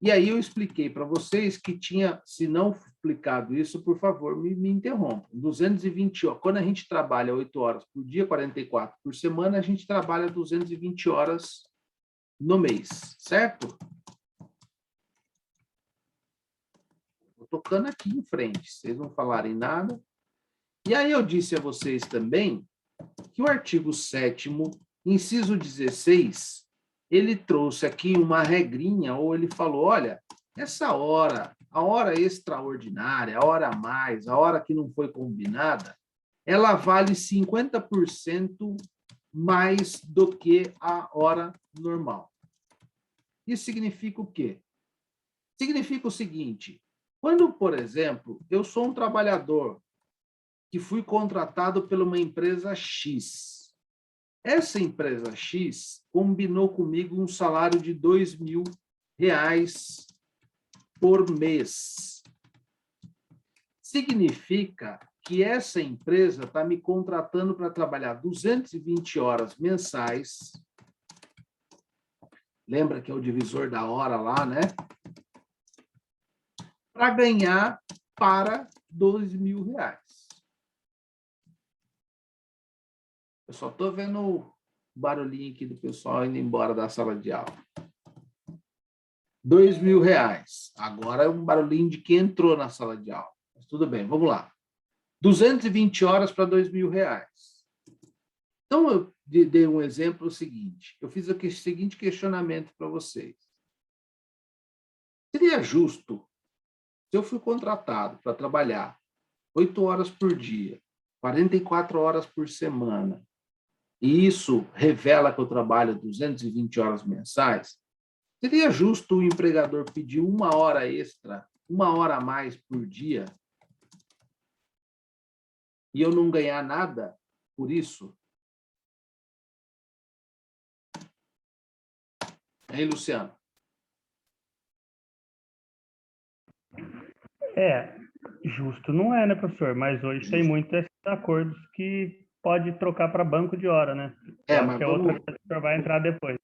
E aí eu expliquei para vocês que tinha, se não explicado isso, por favor, me interrompam. 220 horas. Quando a gente trabalha 8 horas por dia, 44 por semana, a gente trabalha 220 horas no mês, certo? Estou tocando aqui em frente, vocês não falarem nada. E aí eu disse a vocês também que o artigo 7º, inciso 16, ele trouxe aqui uma regrinha, ou ele falou, olha, essa hora, a hora extraordinária, a hora a mais, a hora que não foi combinada, ela vale 50% mais do que a hora normal. Isso significa o quê? Significa o seguinte, quando, por exemplo, eu sou um trabalhador que fui contratado por uma empresa X, essa empresa X combinou comigo um salário de R$2.000 por mês. Significa que essa empresa está me contratando para trabalhar 220 horas mensais. Lembra que é o divisor da hora lá, né? Para ganhar para R$2.000. Eu só estou vendo o barulhinho aqui do pessoal indo embora da sala de aula. R$2.000. Agora é um barulhinho de quem entrou na sala de aula. Mas tudo bem, vamos lá. 220 horas para R$2.000. Então, eu dei um exemplo seguinte. Eu fiz aqui o seguinte questionamento para vocês. Seria justo, se eu fui contratado para trabalhar 8 horas por dia, 44 horas por semana, e isso revela que eu trabalho 220 horas mensais, seria justo o empregador pedir 1 hora extra, 1 hora a mais por dia, e eu não ganhar nada por isso? Hein, Luciano? Justo não é, né, professor? Mas hoje tem muitos esses acordos que pode trocar para banco de hora, né? Mas que é outra coisa que o senhor vai entrar depois.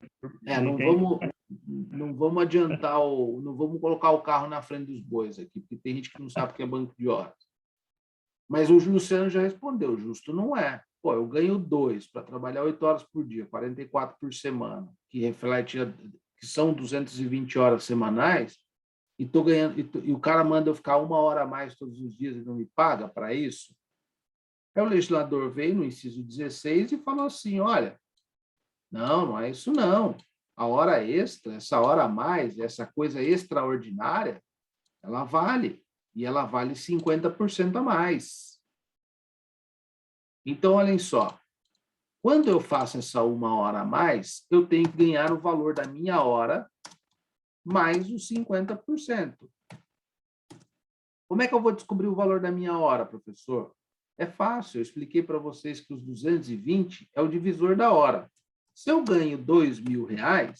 Não vamos adiantar, não vamos colocar o carro na frente dos bois aqui, porque tem gente que não sabe o que é banco de horas. Mas o Luciano já respondeu, justo não é. Pô, eu ganho 2 para trabalhar 8 horas por dia, 44 por semana, que reflete, que são 220 horas semanais, e tô ganhando, e o cara manda eu ficar 1 hora a mais todos os dias e não me paga para isso. Aí o legislador veio no inciso 16 e falou assim, olha, não é isso não. A hora extra, essa hora a mais, essa coisa extraordinária, ela vale. E ela vale 50% a mais. Então, olhem só. Quando eu faço essa 1 hora a mais, eu tenho que ganhar o valor da minha hora mais os 50%. Como é que eu vou descobrir o valor da minha hora, professor? É fácil, eu expliquei para vocês que os 220 é o divisor da hora. Se eu ganho R$2.000,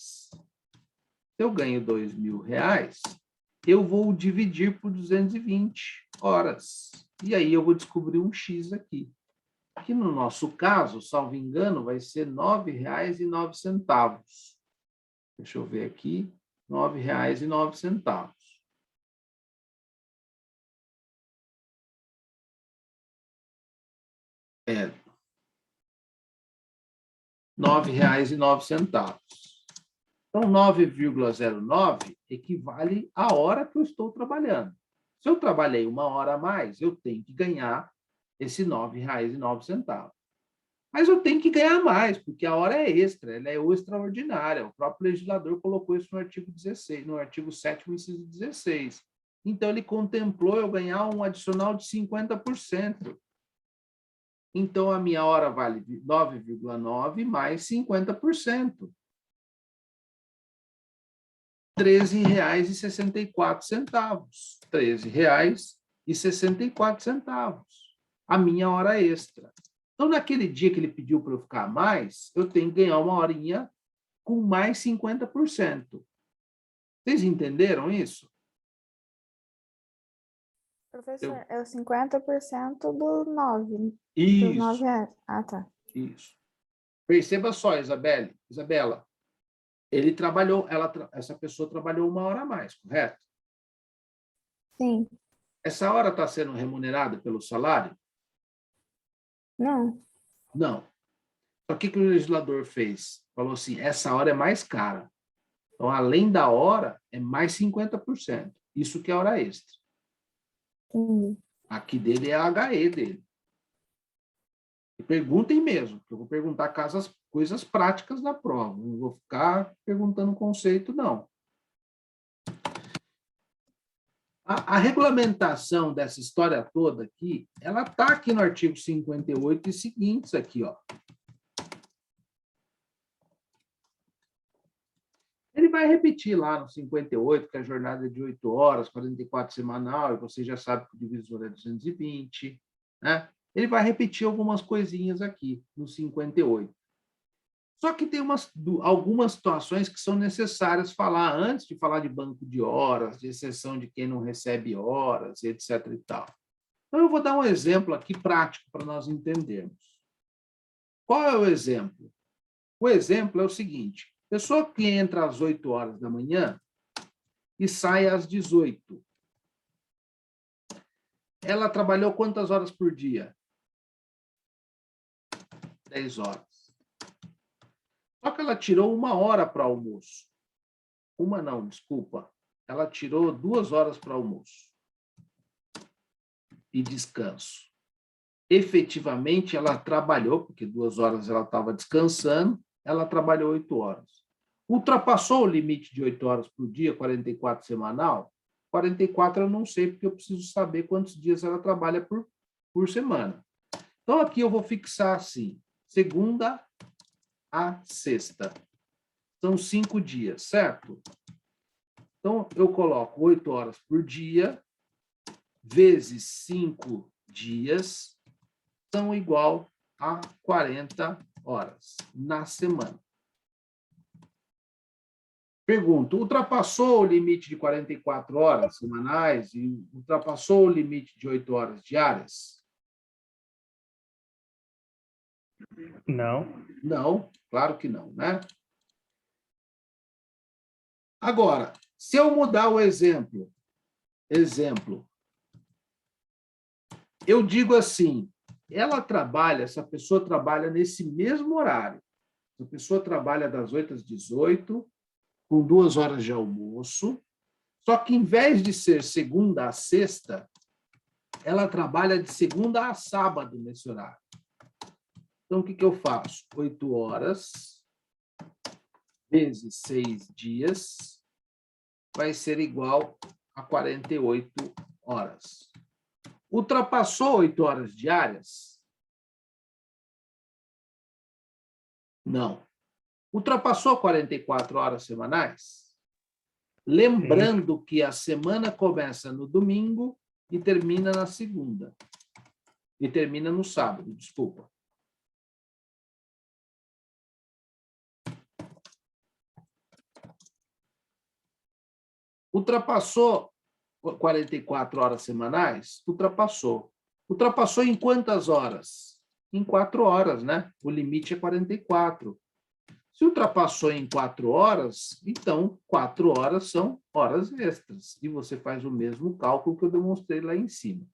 eu vou dividir por 220 horas. E aí eu vou descobrir um X aqui. Aqui no nosso caso, salvo engano, vai ser R$9,09. Deixa eu ver aqui. R$9,09. R$9,09. Então, 9,09 equivale à hora que eu estou trabalhando. Se eu trabalhei 1 hora a mais, eu tenho que ganhar esse R$9,09. Mas eu tenho que ganhar mais, porque a hora é extra, ela é extraordinária. O próprio legislador colocou isso no artigo 16, no artigo 7º, inciso 16. Então, ele contemplou eu ganhar um adicional de 50%. Então, a minha hora vale 9,9 mais 50%. R$13,64. R$13,64. A minha hora extra. Então, naquele dia que ele pediu para eu ficar mais, eu tenho que ganhar uma horinha com mais 50%. Vocês entenderam isso? Professor, é o 50% do 9, dos Isso, 9 reais. Ah, tá. isso. Perceba só, Isabela, ele trabalhou, essa pessoa trabalhou uma hora a mais, correto? Sim. Essa hora está sendo remunerada pelo salário? Não. Não. Só que o que o legislador fez? Falou assim, essa hora é mais cara. Então, além da hora, é mais 50%. Isso que é hora extra. Entendi. Aqui dele é a HE dele. E perguntem mesmo, que eu vou perguntar coisas práticas na prova. Não vou ficar perguntando conceito, não. A regulamentação dessa história toda aqui, ela está aqui no artigo 58 e seguintes aqui, ó. Ele vai repetir lá no 58, que a jornada é de 8 horas, 44 semanal, e você já sabe que o divisor é 220, né? Ele vai repetir algumas coisinhas aqui no 58. Só que tem algumas situações que são necessárias falar antes de falar de banco de horas, de exceção de quem não recebe horas, etc. e tal. Então, eu vou dar um exemplo aqui prático para nós entendermos. Qual é o exemplo? O exemplo é o seguinte: pessoa que entra às 8 horas da manhã e sai às 18. Ela trabalhou quantas horas por dia? 10 horas. Só que ela tirou 1 hora para almoço. Uma não, desculpa. Ela tirou 2 horas para almoço. E descanso. Efetivamente, ela trabalhou, porque 2 horas ela estava descansando, ela trabalhou 8 horas. Ultrapassou o limite de 8 horas por dia, 44 semanal? 44 eu não sei, porque eu preciso saber quantos dias ela trabalha por semana. Então, aqui eu vou fixar assim, segunda a sexta. São 5 dias, certo? Então, eu coloco 8 horas por dia, vezes 5 dias, são igual a 40 horas na semana. Pergunto, ultrapassou o limite de 44 horas semanais e ultrapassou o limite de 8 horas diárias? Não. Não, claro que não, né? Agora, se eu mudar o exemplo, eu digo assim, essa pessoa trabalha nesse mesmo horário. A pessoa trabalha das 8 às 18, com 2 horas de almoço, só que em vez de ser segunda a sexta, ela trabalha de segunda a sábado nesse horário. Então, o que eu faço? 8 horas vezes 6 dias vai ser igual a 48 horas. Ultrapassou 8 horas diárias? Não. Ultrapassou 44 horas semanais? Lembrando que a semana começa no domingo e termina na segunda. E termina no sábado, desculpa. Ultrapassou 44 horas semanais? Ultrapassou. Ultrapassou em quantas horas? Em 4 horas, né? O limite é 44. Se ultrapassou em 4 horas, então 4 horas são horas extras. E você faz o mesmo cálculo que eu demonstrei lá em cima.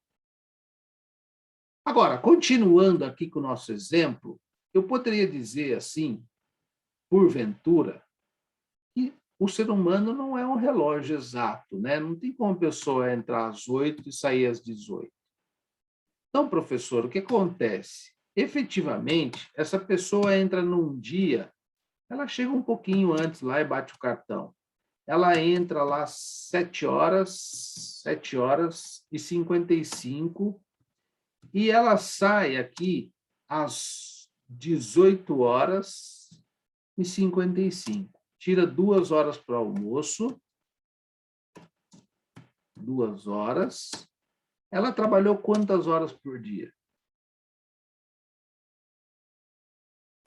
Agora, continuando aqui com o nosso exemplo, eu poderia dizer assim, porventura, que o ser humano não é um relógio exato, né? Não tem como a pessoa entrar às 8 e sair às 18. Então, professor, o que acontece? Efetivamente, essa pessoa entra num dia, ela chega um pouquinho antes lá e bate o cartão. Ela entra lá às 7 horas e 55, e ela sai aqui às 18 horas e 55. Tira 2 horas para o almoço. 2 horas. Ela trabalhou quantas horas por dia?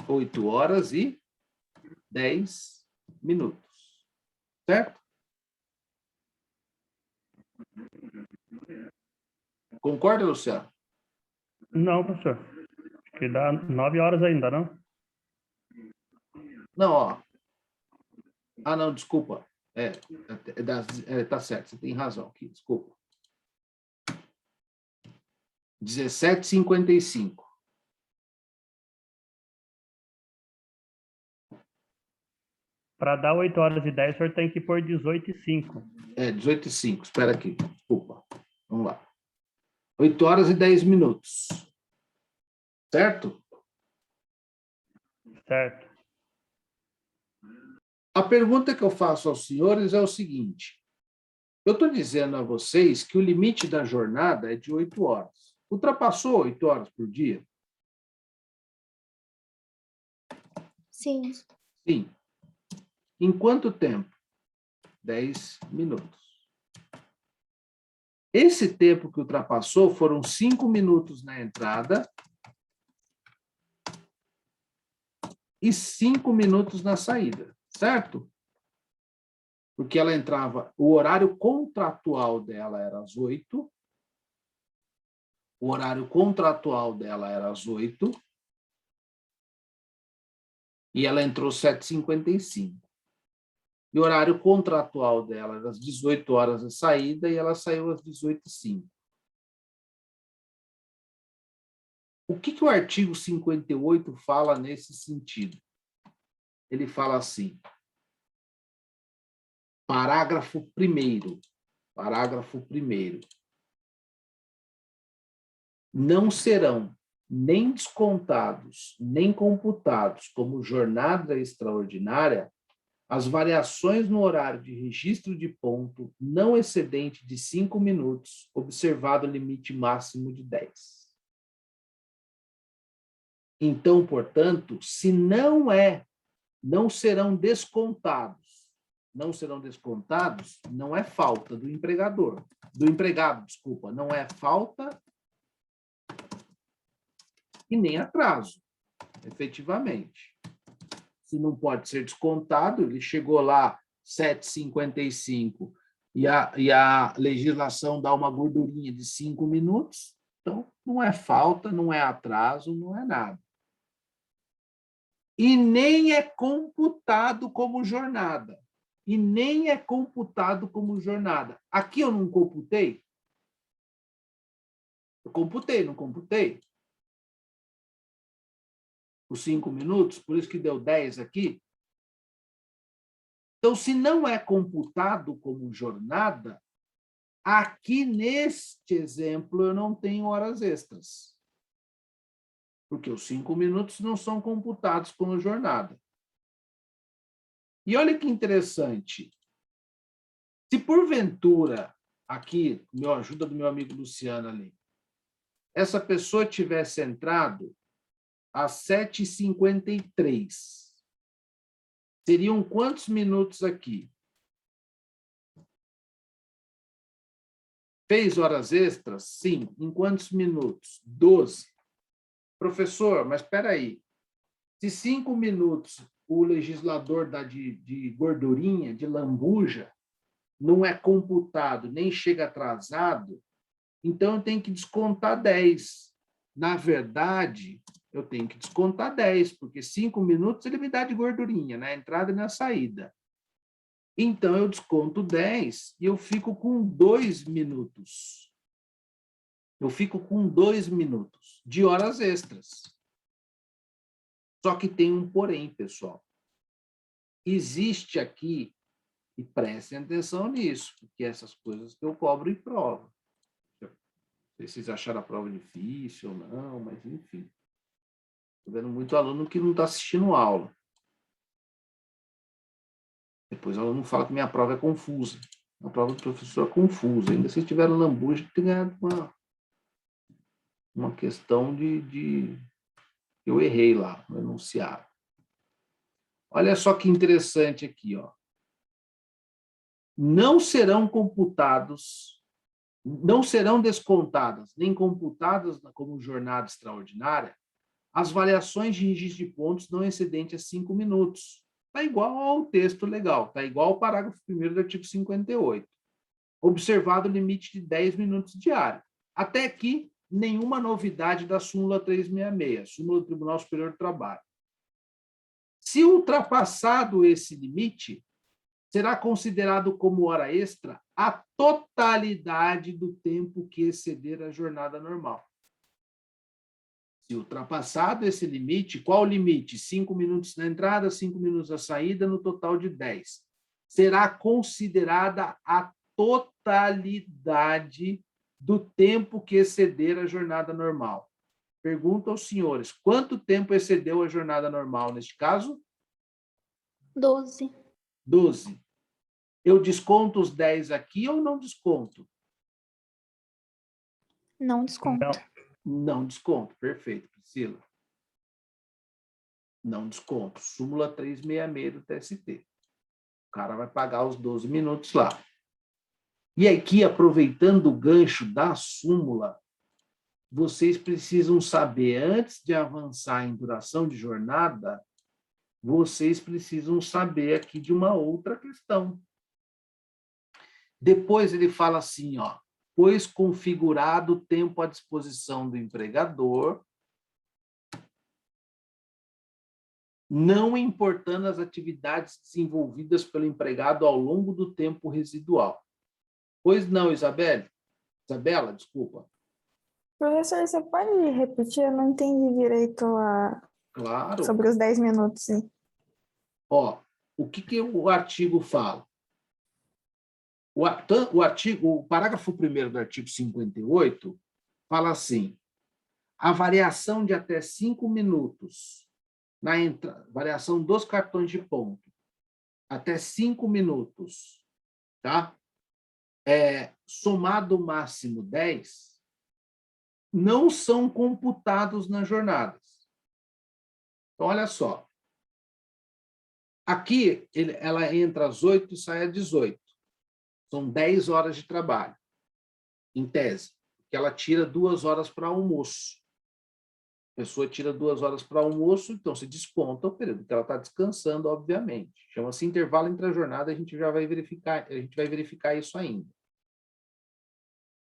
8 horas e 10 minutos. Certo? Concorda, Luciano? Não, professor. Acho que dá 9 horas ainda, não? Não, ó. Ah, não, desculpa. Tá certo, você tem razão aqui, desculpa. 17h55. Para dar 8 horas e 10, o senhor tem que pôr 18h05. 18h05. Espera aqui, desculpa. Vamos lá. 8 horas e 10 minutos. Certo? Certo. A pergunta que eu faço aos senhores é o seguinte. Eu estou dizendo a vocês que o limite da jornada é de 8 horas. Ultrapassou 8 horas por dia? Sim. Sim. Em quanto tempo? 10 minutos. Esse tempo que ultrapassou foram 5 minutos na entrada e 5 minutos na saída, certo? Porque ela entrava, o horário contratual dela era às 8, o horário contratual dela era às 8, e ela entrou 7h55. E o horário contratual dela era às 18 horas a saída e ela saiu às 18h05. O que o artigo 58 fala nesse sentido? Ele fala assim, parágrafo 1º, não serão nem descontados, nem computados como jornada extraordinária as variações no horário de registro de ponto não excedente de 5 minutos, observado o limite máximo de 10. Então, portanto, se não serão descontados, não é falta do empregado, não é falta e nem atraso, efetivamente. Se não pode ser descontado, ele chegou lá 7h55 e a legislação dá uma gordurinha de 5 minutos, então não é falta, não é atraso, não é nada. E nem é computado como jornada. Aqui eu não computei? Eu computei, não computei? Os 5 minutos, por isso que deu 10 aqui. Então, se não é computado como jornada, aqui neste exemplo eu não tenho horas extras. Porque os 5 minutos não são computados como jornada. E olha que interessante. Se porventura, aqui, com a ajuda do meu amigo Luciano ali, essa pessoa tivesse entrado às 7h53, seriam quantos minutos aqui? Fez horas extras? Sim. Em quantos minutos? 12. Professor, mas espera aí. Se 5 minutos o legislador dá de gordurinha, de lambuja, não é computado, nem chega atrasado, então eu tenho que descontar 10. Na verdade, eu tenho que descontar 10, porque 5 minutos ele me dá de gordurinha, na entrada e na saída. Então, eu desconto 10 e eu fico com 2 minutos. Eu fico com 2 minutos de horas extras. Só que tem um porém, pessoal. Existe aqui, e prestem atenção nisso, porque essas coisas que eu cobro em prova. Não sei se vocês acharam a prova difícil ou não, mas enfim. Estou vendo muito aluno que não está assistindo aula. Depois o aluno fala que minha prova é confusa. A prova do professor é confusa. Ainda se tiveram lambuja, tem ganhado uma questão de... Eu errei lá no enunciado. Olha só que interessante aqui, ó. Não serão descontadas, nem computadas como jornada extraordinária, as variações de registro de pontos não excedente a 5 minutos. Está igual ao texto legal, está igual ao parágrafo 1º do artigo 58. Observado o limite de 10 minutos diário. Até aqui, nenhuma novidade da súmula 366, súmula do Tribunal Superior do Trabalho. Se ultrapassado esse limite, será considerado como hora extra a totalidade do tempo que exceder a jornada normal. Se ultrapassado esse limite, qual o limite? 5 minutos na entrada, 5 minutos na saída, no total de 10. Será considerada a totalidade do tempo que exceder a jornada normal. Pergunto aos senhores, quanto tempo excedeu a jornada normal neste caso? 12. 12. Eu desconto os 10 aqui ou não desconto? Não desconto. Não desconto. Perfeito, Priscila. Não desconto. Súmula 366 do TST. O cara vai pagar os 12 minutos lá. E aqui, aproveitando o gancho da súmula, vocês precisam saber, antes de avançar em duração de jornada, vocês precisam saber aqui de uma outra questão. Depois ele fala assim, ó, pois configurado o tempo à disposição do empregador, não importando as atividades desenvolvidas pelo empregado ao longo do tempo residual. Pois não, Isabela, desculpa. Professor, você pode repetir? Eu não entendi direito Claro. sobre os 10 minutos. Sim. Ó, o que o artigo fala? O parágrafo 1º do artigo 58 fala assim, a variação de até 5 minutos na variação dos cartões de ponto, até 5 minutos, tá? Somado o máximo 10, não são computados nas jornadas. Então, olha só. Aqui, ela entra às 8 e sai às 18. São 10 horas de trabalho, em tese, que ela tira 2 horas para almoço. A pessoa tira 2 horas para almoço, então se desconta o período que ela está descansando, obviamente. Chama-se intervalo entre a jornada, a gente já vai verificar isso ainda.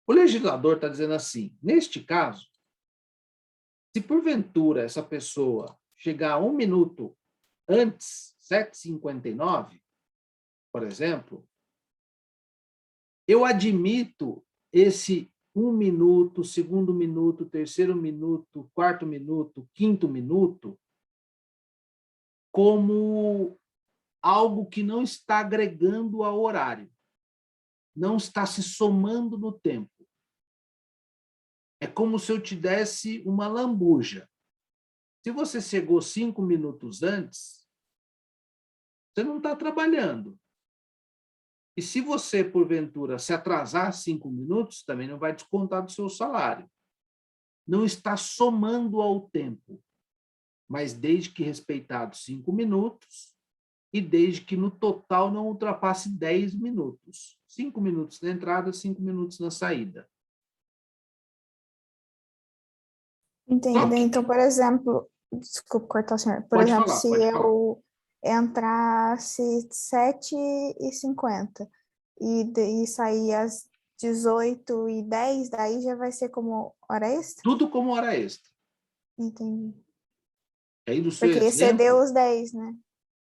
O legislador está dizendo assim, neste caso, se porventura essa pessoa chegar 1 minuto antes, 7h59, por exemplo, eu admito esse 1 minuto, 2º minuto, 3º minuto, 4º minuto, 5º minuto, como algo que não está agregando ao horário, não está se somando no tempo. É como se eu te desse uma lambuja. Se você chegou 5 minutos antes, você não está trabalhando. E se você, porventura, se atrasar 5 minutos, também não vai descontar do seu salário. Não está somando ao tempo, mas desde que respeitados 5 minutos e desde que no total não ultrapasse 10 minutos. 5 minutos na entrada, 5 minutos na saída. Entendi. Então, por exemplo, desculpa cortar o senhor. Por exemplo, se eu entrasse 7h50 e sair às 18h10, daí já vai ser como hora extra? Tudo como hora extra. Entendi. Aí do seu porque exemplo, excedeu os 10, né?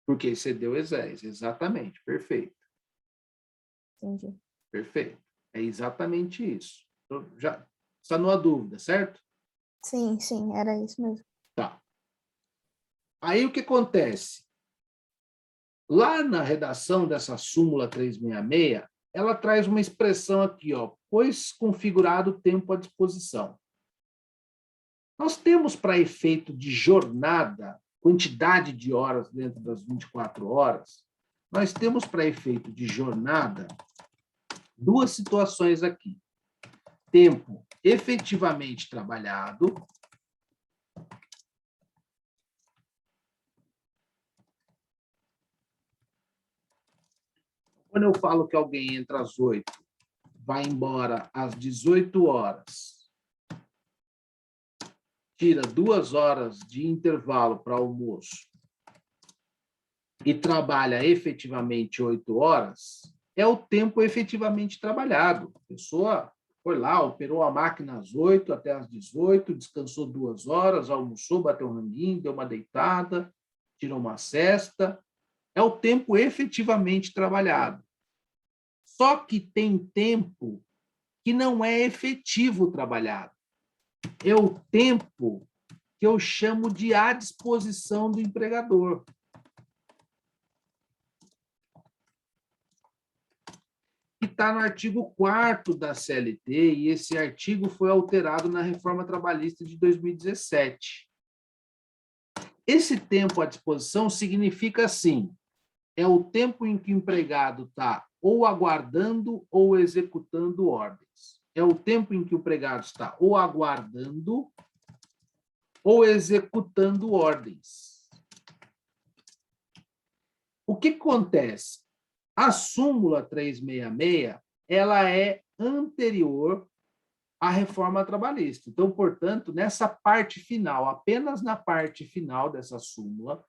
Porque excedeu os 10, exatamente, perfeito. Entendi. Perfeito. É exatamente isso. Então, já está numa dúvida, certo? Sim, era isso mesmo. Tá. Aí o que acontece? Lá na redação dessa súmula 366, ela traz uma expressão aqui, ó, pois configurado o tempo à disposição. Nós temos, para efeito de jornada, quantidade de horas dentro das 24 horas, nós temos, para efeito de jornada, 2 situações aqui. Tempo efetivamente trabalhado quando eu falo que alguém entra às 8, vai embora às 18 horas, tira 2 horas de intervalo para almoço e trabalha efetivamente 8 horas, é o tempo efetivamente trabalhado. A pessoa foi lá, operou a máquina às 8 até às 18, descansou 2 horas, almoçou, bateu um ranguinho, deu uma deitada, tirou uma siesta. É o tempo efetivamente trabalhado. Só que tem tempo que não é efetivo trabalhado. É o tempo que eu chamo de à disposição do empregador. Que está no artigo 4º da CLT, e esse artigo foi alterado na Reforma Trabalhista de 2017. Esse tempo à disposição significa assim, é o tempo em que o empregado está ou aguardando ou executando ordens. É o tempo em que o empregado está ou aguardando ou executando ordens. O que acontece? A súmula 366, ela é anterior à reforma trabalhista. Então, portanto, nessa parte final, apenas na parte final dessa súmula,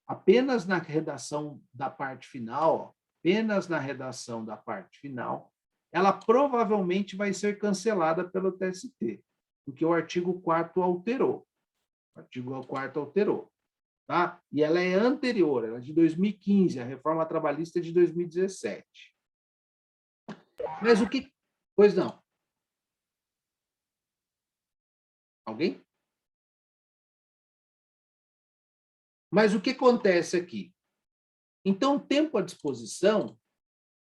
apenas na redação da parte final, ela provavelmente vai ser cancelada pelo TST, porque o artigo 4º alterou. O artigo 4º alterou. Tá? E ela é anterior, ela é de 2015, a reforma trabalhista é de 2017. Mas o que... Pois não. Alguém? Mas o que acontece aqui? Então, tempo à disposição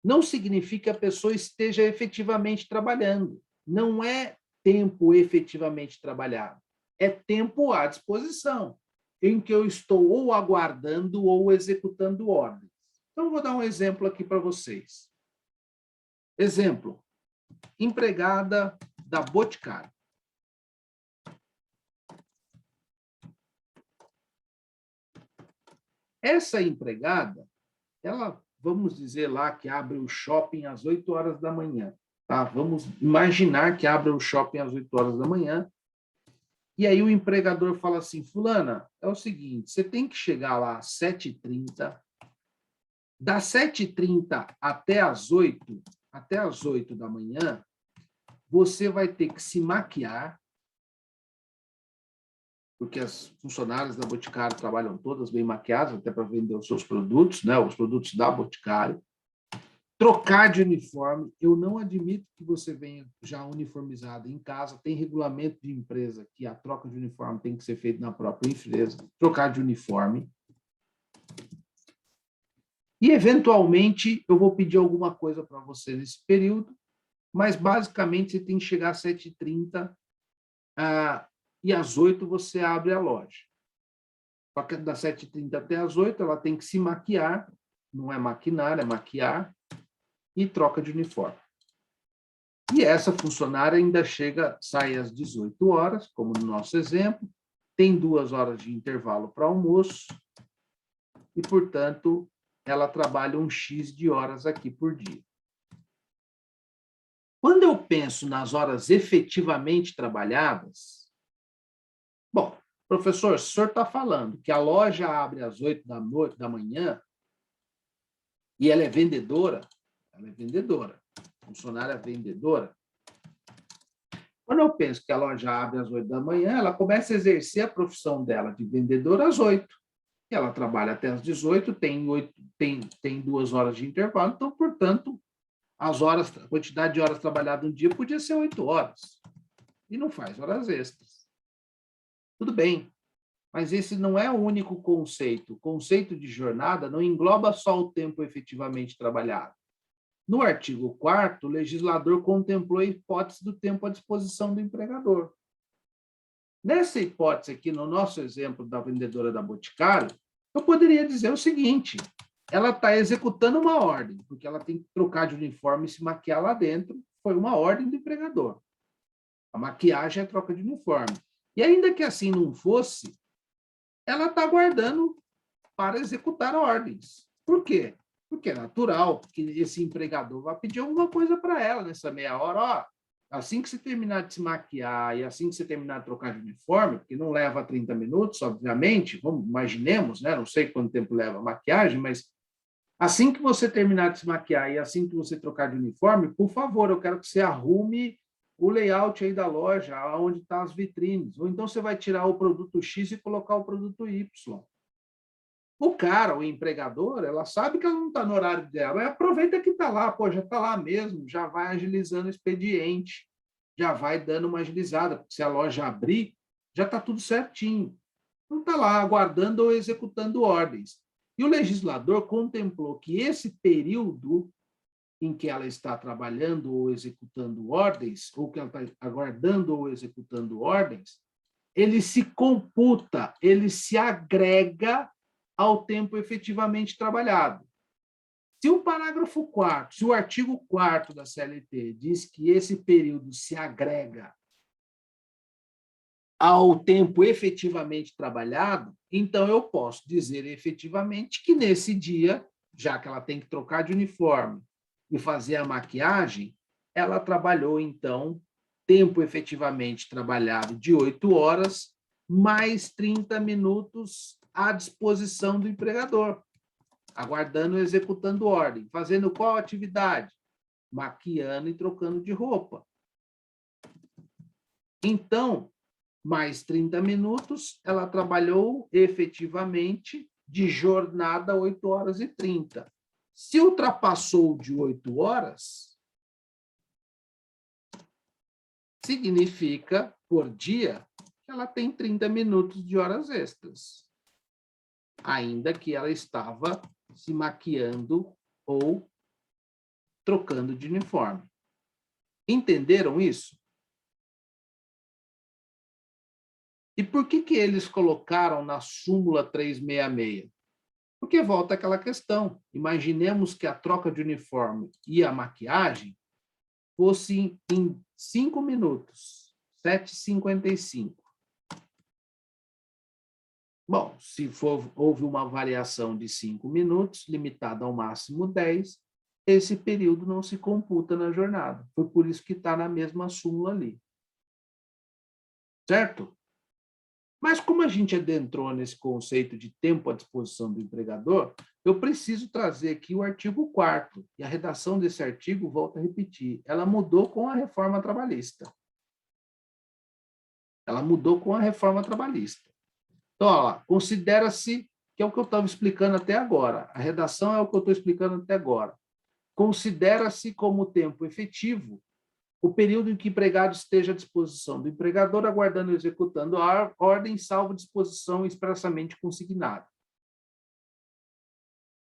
não significa que a pessoa esteja efetivamente trabalhando. Não é tempo efetivamente trabalhado. É tempo à disposição, em que eu estou ou aguardando ou executando ordens. Então, vou dar um exemplo aqui para vocês. Exemplo, empregada da Boticário. Essa empregada, ela, vamos dizer lá que abre o shopping às 8 horas da manhã. Tá? Vamos imaginar que abre o shopping às 8 horas da manhã. E aí o empregador fala assim, fulana, é o seguinte, você tem que chegar lá às 7h30, das 7h30 até às 8 da manhã, você vai ter que se maquiar, porque as funcionárias da Boticário trabalham todas bem maquiadas, até para vender os seus produtos, né, os produtos da Boticário. Trocar de uniforme, eu não admito que você venha já uniformizado em casa, tem regulamento de empresa que a troca de uniforme tem que ser feita na própria empresa, trocar de uniforme. E, eventualmente, eu vou pedir alguma coisa para você nesse período, mas, basicamente, você tem que chegar às 7h30 e às 8 você abre a loja. Só que das 7h30 até às 8 ela tem que se maquiar, não é maquinar, é maquiar, e troca de uniforme. E essa funcionária ainda sai às 18 horas, como no nosso exemplo, tem 2 horas de intervalo para almoço, e, portanto, ela trabalha um X de horas aqui por dia. Quando eu penso nas horas efetivamente trabalhadas, bom, professor, o senhor está falando que a loja abre às 8 da manhã e ela é vendedora, funcionária vendedora. Quando eu penso que a loja abre às 8 da manhã, ela começa a exercer a profissão dela de vendedora às 8. E ela trabalha até às 18, tem 2 horas de intervalo, então, portanto, a quantidade de horas trabalhadas no dia podia ser 8 horas. E não faz horas extras. Tudo bem, mas esse não é o único conceito. O conceito de jornada não engloba só o tempo efetivamente trabalhado. No artigo 4º, o legislador contemplou a hipótese do tempo à disposição do empregador. Nessa hipótese aqui, no nosso exemplo da vendedora da Boticário, eu poderia dizer o seguinte, ela está executando uma ordem, porque ela tem que trocar de uniforme e se maquiar lá dentro, foi uma ordem do empregador. A maquiagem é a troca de uniforme. E ainda que assim não fosse, ela está aguardando para executar ordens. Por quê? Porque é natural que esse empregador vai pedir alguma coisa para ela nessa meia hora. Ó, assim que você terminar de se maquiar e assim que você terminar de trocar de uniforme, que não leva 30 minutos, obviamente, imaginemos, né? Não sei quanto tempo leva a maquiagem, mas assim que você terminar de se maquiar e assim que você trocar de uniforme, por favor, eu quero que você arrume o layout aí da loja, onde estão as vitrines. Ou então você vai tirar o produto X e colocar o produto Y. O cara, o empregador, ela sabe que ela não está no horário dela, aproveita que está lá, pô, já está lá mesmo, já vai agilizando o expediente, já vai dando uma agilizada, porque se a loja abrir, já está tudo certinho. Não está lá aguardando ou executando ordens. E o legislador contemplou que esse período em que ela está trabalhando ou executando ordens, ou que ela está aguardando ou executando ordens, ele se computa, ele se agrega ao tempo efetivamente trabalhado. Se o parágrafo 4º, se o artigo 4º da CLT diz que esse período se agrega ao tempo efetivamente trabalhado, então eu posso dizer efetivamente que nesse dia, já que ela tem que trocar de uniforme e fazer a maquiagem, ela trabalhou, então, tempo efetivamente trabalhado de 8 horas, mais 30 minutos à disposição do empregador, aguardando e executando ordem. Fazendo qual atividade? Maquiando e trocando de roupa. Então, mais 30 minutos, ela trabalhou efetivamente de jornada 8 horas e 30. Se ultrapassou de 8 horas, significa, por dia, que ela tem 30 minutos de horas extras, ainda que ela estava se maquiando ou trocando de uniforme. Entenderam isso? E por que eles colocaram na súmula 366? Porque volta aquela questão. Imaginemos que a troca de uniforme e a maquiagem fossem em 5 minutos, 7h55. Bom, se houve uma variação de 5 minutos, limitada ao máximo 10, esse período não se computa na jornada. Foi por isso que está na mesma súmula ali. Certo? Mas como a gente adentrou nesse conceito de tempo à disposição do empregador, eu preciso trazer aqui o artigo 4º. E a redação desse artigo, volto a repetir, ela mudou com a reforma trabalhista. Ela mudou com a reforma trabalhista. Então, ó, considera-se, que é o que eu estava explicando até agora, a redação é o que eu estou explicando até agora. Considera-se como tempo efetivo o período em que o empregado esteja à disposição do empregador, aguardando e executando a ordem, salvo disposição expressamente consignada.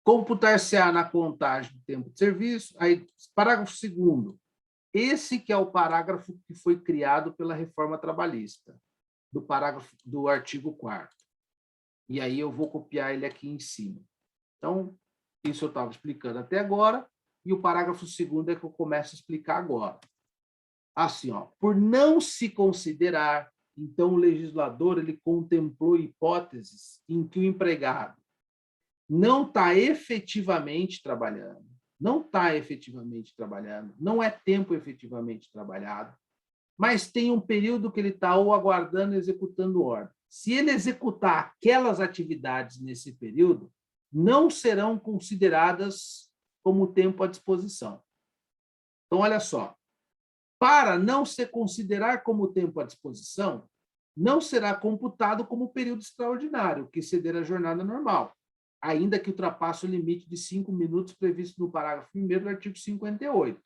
Computar-se-á na contagem do tempo de serviço. Aí, parágrafo 2º. Esse que é o parágrafo que foi criado pela reforma trabalhista, do artigo 4º. E aí eu vou copiar ele aqui em cima. Então, isso eu estava explicando até agora, e o parágrafo 2º é que eu começo a explicar agora. Assim, ó, por não se considerar, então o legislador ele contemplou hipóteses em que o empregado não está efetivamente trabalhando, não é tempo efetivamente trabalhado, mas tem um período que ele está ou aguardando, executando ordem. Se ele executar aquelas atividades nesse período, não serão consideradas como tempo à disposição. Então, olha só, para não se considerar como tempo à disposição, não será computado como período extraordinário, que exceder a jornada normal, ainda que ultrapasse o limite de 5 minutos previsto no parágrafo 1º do artigo 58.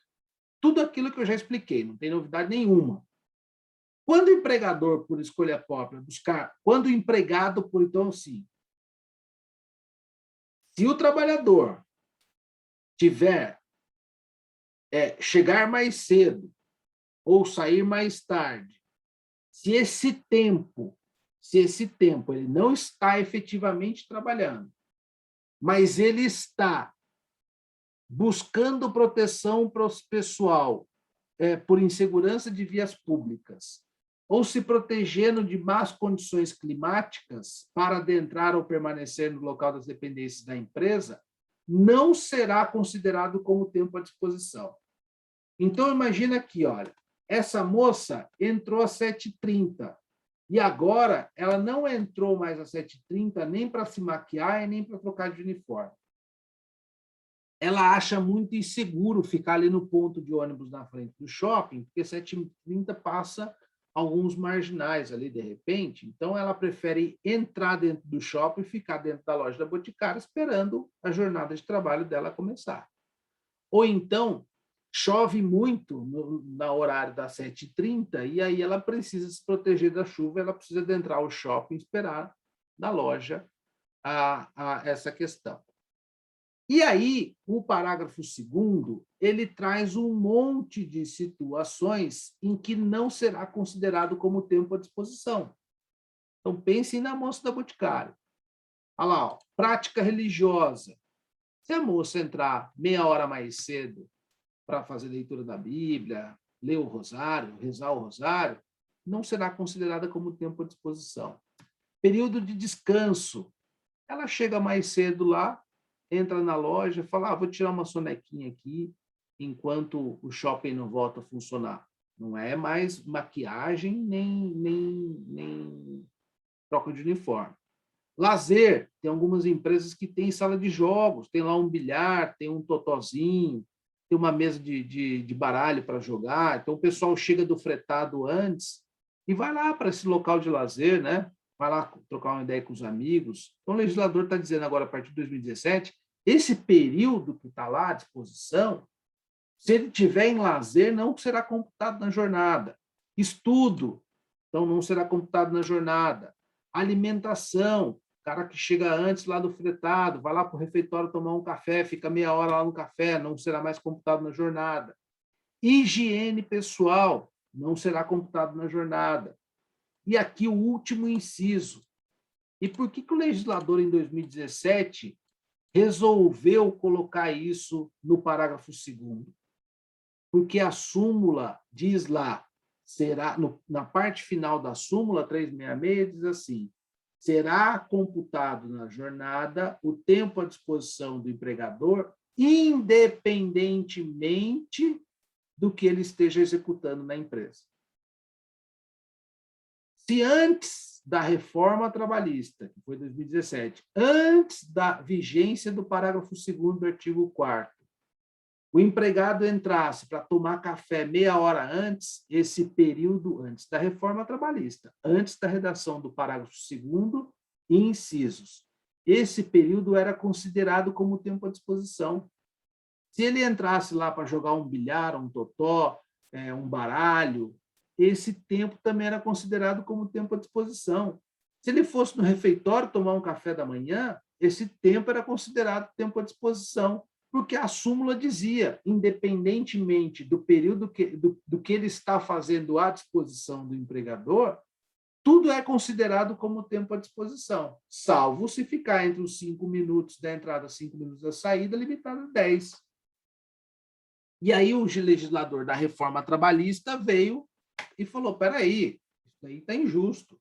Tudo aquilo que eu já expliquei, não tem novidade nenhuma. Quando o empregador, por escolha própria, quando o empregado, por então, sim, se o trabalhador chegar mais cedo ou sair mais tarde, se esse tempo ele não está efetivamente trabalhando, mas ele está buscando proteção pessoal por insegurança de vias públicas, ou se protegendo de más condições climáticas para adentrar ou permanecer no local das dependências da empresa, não será considerado como tempo à disposição. Então, imagina aqui, olha, essa moça entrou às 7h30. E agora ela não entrou mais às 7h30 nem para se maquiar e nem para trocar de uniforme. Ela acha muito inseguro ficar ali no ponto de ônibus na frente do shopping, porque 7h30 passa alguns marginais ali, de repente. Então, ela prefere entrar dentro do shopping e ficar dentro da loja da Boticário esperando a jornada de trabalho dela começar. Ou então, chove muito no horário das 7h30 e aí ela precisa se proteger da chuva, ela precisa adentrar o shopping e esperar na loja essa questão. E aí, o parágrafo 2º, ele traz um monte de situações em que não será considerado como tempo à disposição. Então, pensem na moça da Boticário. Olha lá, ó, prática religiosa. Se a moça entrar meia hora mais cedo para fazer leitura da Bíblia, ler o rosário, rezar o rosário, não será considerada como tempo à disposição. Período de descanso. Ela chega mais cedo lá, entra na loja, fala, vou tirar uma sonequinha aqui, enquanto o shopping não volta a funcionar. Não é mais maquiagem, nem troca de uniforme. Lazer, tem algumas empresas que têm sala de jogos, tem lá um bilhar, tem um totozinho, tem uma mesa de baralho para jogar, então o pessoal chega do fretado antes e vai lá para esse local de lazer, né? Vai lá trocar uma ideia com os amigos. Então, o legislador está dizendo agora, a partir de 2017, esse período que está lá à disposição, se ele tiver em lazer, não será computado na jornada. Estudo, então não será computado na jornada. Alimentação, o cara que chega antes lá do fretado, vai lá para o refeitório tomar um café, fica meia hora lá no café, não será mais computado na jornada. Higiene pessoal, não será computado na jornada. E aqui o último inciso. E por que o legislador, em 2017, resolveu colocar isso no parágrafo 2º? Porque a súmula diz lá, na parte final da súmula 366, diz assim, será computado na jornada o tempo à disposição do empregador, independentemente do que ele esteja executando na empresa. Se antes da reforma trabalhista, que foi 2017, antes da vigência do parágrafo 2º do artigo 4º, o empregado entrasse para tomar café meia hora antes, esse período antes da reforma trabalhista, antes da redação do parágrafo 2º e incisos, esse período era considerado como tempo à disposição. Se ele entrasse lá para jogar um bilhar, um totó, um baralho, esse tempo também era considerado como tempo à disposição. Se ele fosse no refeitório tomar um café da manhã, esse tempo era considerado tempo à disposição, porque a súmula dizia, independentemente do período do que ele está fazendo à disposição do empregador, tudo é considerado como tempo à disposição, salvo se ficar entre os 5 minutos da entrada e 5 minutos da saída, limitado a 10. E aí o legislador da reforma trabalhista veio e falou, espera aí, isso aí está injusto,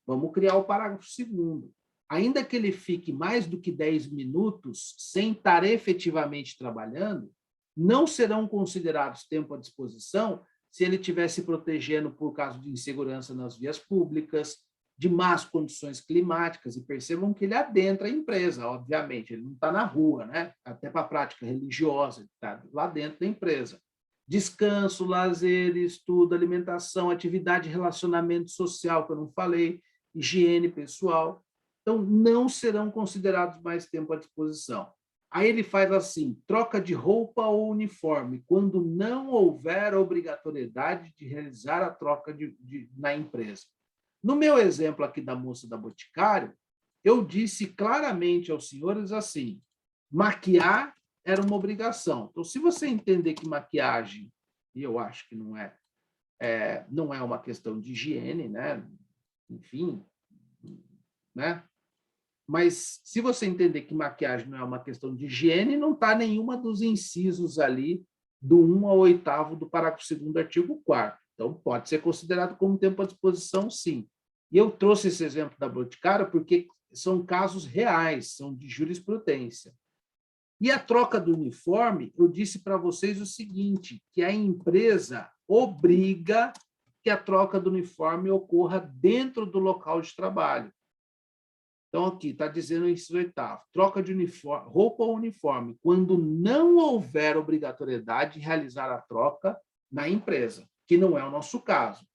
vamos criar o parágrafo 2º. Ainda que ele fique mais do que 10 minutos sem estar efetivamente trabalhando, não serão considerados tempo à disposição se ele estiver se protegendo por causa de insegurança nas vias públicas, de más condições climáticas, e percebam que ele adentra a empresa, obviamente, ele não está na rua, né? Até para a prática religiosa, ele está lá dentro da empresa. Descanso, lazer, estudo, alimentação, atividade de relacionamento social, que eu não falei, higiene pessoal. Então, não serão considerados mais tempo à disposição. Aí ele faz assim, troca de roupa ou uniforme, quando não houver obrigatoriedade de realizar a troca na empresa. No meu exemplo aqui da moça da Boticário, eu disse claramente aos senhores assim, maquiar era uma obrigação. Então, se você entender que maquiagem, e eu acho que não é uma questão de higiene, né? Enfim, né? Mas se você entender que maquiagem não é uma questão de higiene, não está nenhuma dos incisos ali do 1 ao 8º do parágrafo 2º do artigo 4º. Então, pode ser considerado como tempo à disposição, sim. E eu trouxe esse exemplo da Boticário porque são casos reais, são de jurisprudência. E a troca do uniforme, eu disse para vocês o seguinte, que a empresa obriga que a troca do uniforme ocorra dentro do local de trabalho. Então, aqui está dizendo o inciso 8º, troca de uniforme, roupa ou uniforme, quando não houver obrigatoriedade de realizar a troca na empresa, que não é o nosso caso.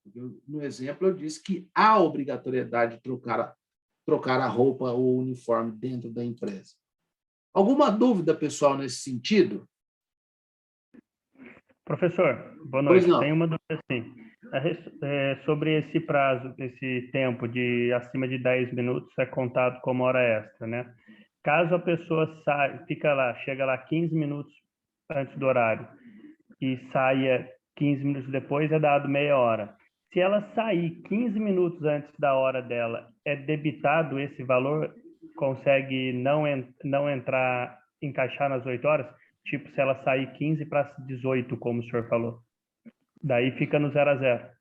No exemplo, eu disse que há obrigatoriedade de trocar a roupa ou o uniforme dentro da empresa. Alguma dúvida, pessoal, nesse sentido? Professor, boa noite. Tem uma dúvida, sim. Sobre esse prazo, esse tempo de acima de 10 minutos é contado como hora extra, né? Caso a pessoa chega lá 15 minutos antes do horário e saia 15 minutos depois, é dado meia hora. Se ela sair 15 minutos antes da hora dela, é debitado esse valor? Consegue não encaixar nas 8 horas? Tipo, se ela sair 15 para 18, como o senhor falou. Daí fica no 0 a 0.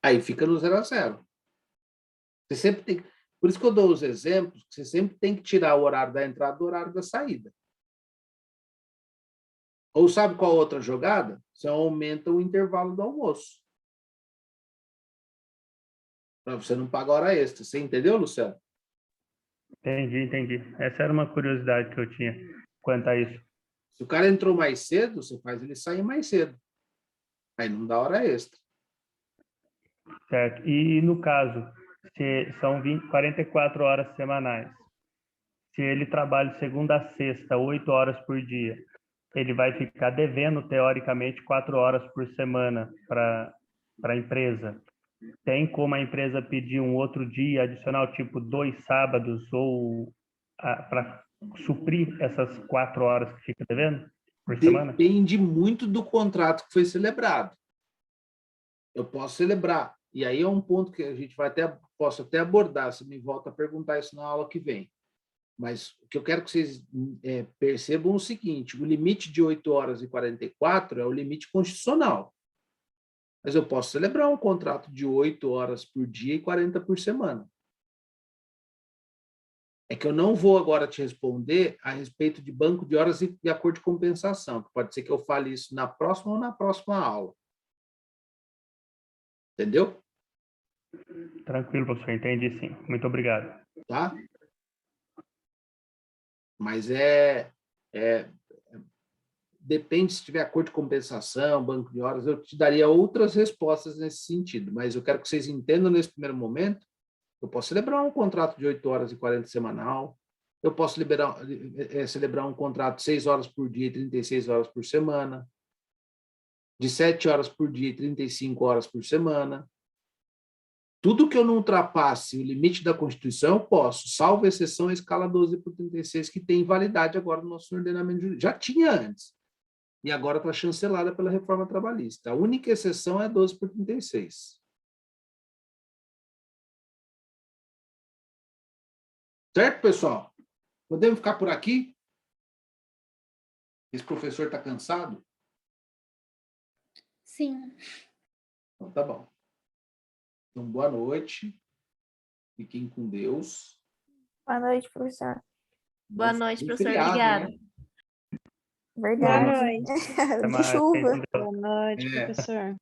Aí fica no 0 a 0. Você sempre tem... Por isso que eu dou os exemplos, que você sempre tem que tirar o horário da entrada do horário da saída. Ou sabe qual outra jogada? Você aumenta o intervalo do almoço. Para você não pagar hora extra. Você entendeu, Luciano? Entendi. Essa era uma curiosidade que eu tinha quanto a isso. Se o cara entrou mais cedo, você faz ele sair mais cedo. Aí não dá hora extra. Certo. E no caso, se são 44 horas semanais, se ele trabalha de segunda a sexta, 8 horas por dia, ele vai ficar devendo, teoricamente, 4 horas por semana para a empresa. Tem como a empresa pedir um outro dia adicional, tipo 2 sábados, ou para suprir essas 4 horas que fica devendo por semana? Depende muito do contrato que foi celebrado. Eu posso celebrar. E aí é um ponto que a gente posso até abordar, se me volta a perguntar isso na aula que vem. Mas o que eu quero que vocês percebam é o seguinte, o limite de 8 horas e 44 é o limite constitucional. Mas eu posso celebrar um contrato de 8 horas por dia e 40 por semana. É que eu não vou agora te responder a respeito de banco de horas e de acordo de compensação, que pode ser que eu fale isso na próxima ou na próxima aula. Entendeu? Tranquilo, professor, entendi sim. Muito obrigado. Tá? Mas depende se tiver acordo de compensação, banco de horas, eu te daria outras respostas nesse sentido, mas eu quero que vocês entendam nesse primeiro momento, eu posso celebrar um contrato de 8 horas e 40 semanal, eu posso celebrar um contrato de 6 horas por dia e 36 horas por semana, de 7 horas por dia e 35 horas por semana. Tudo que eu não ultrapasse o limite da Constituição, eu posso, salvo exceção a escala 12/36, que tem validade agora no nosso ordenamento jurídico. Já tinha antes. E agora está chancelada pela reforma trabalhista. A única exceção é 12/36. Certo, pessoal? Podemos ficar por aqui? Esse professor está cansado? Sim. Então, tá bom. Então, boa noite. Fiquem com Deus. Boa noite, professor. Boa noite, professor. Feriado, Obrigada. né? Verdade. Boa noite. De chuva. Boa noite, professor.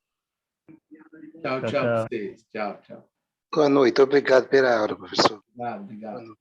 Tchau, tchau para vocês. Tchau, tchau. Boa noite. Obrigado pela aula, professor. Obrigado.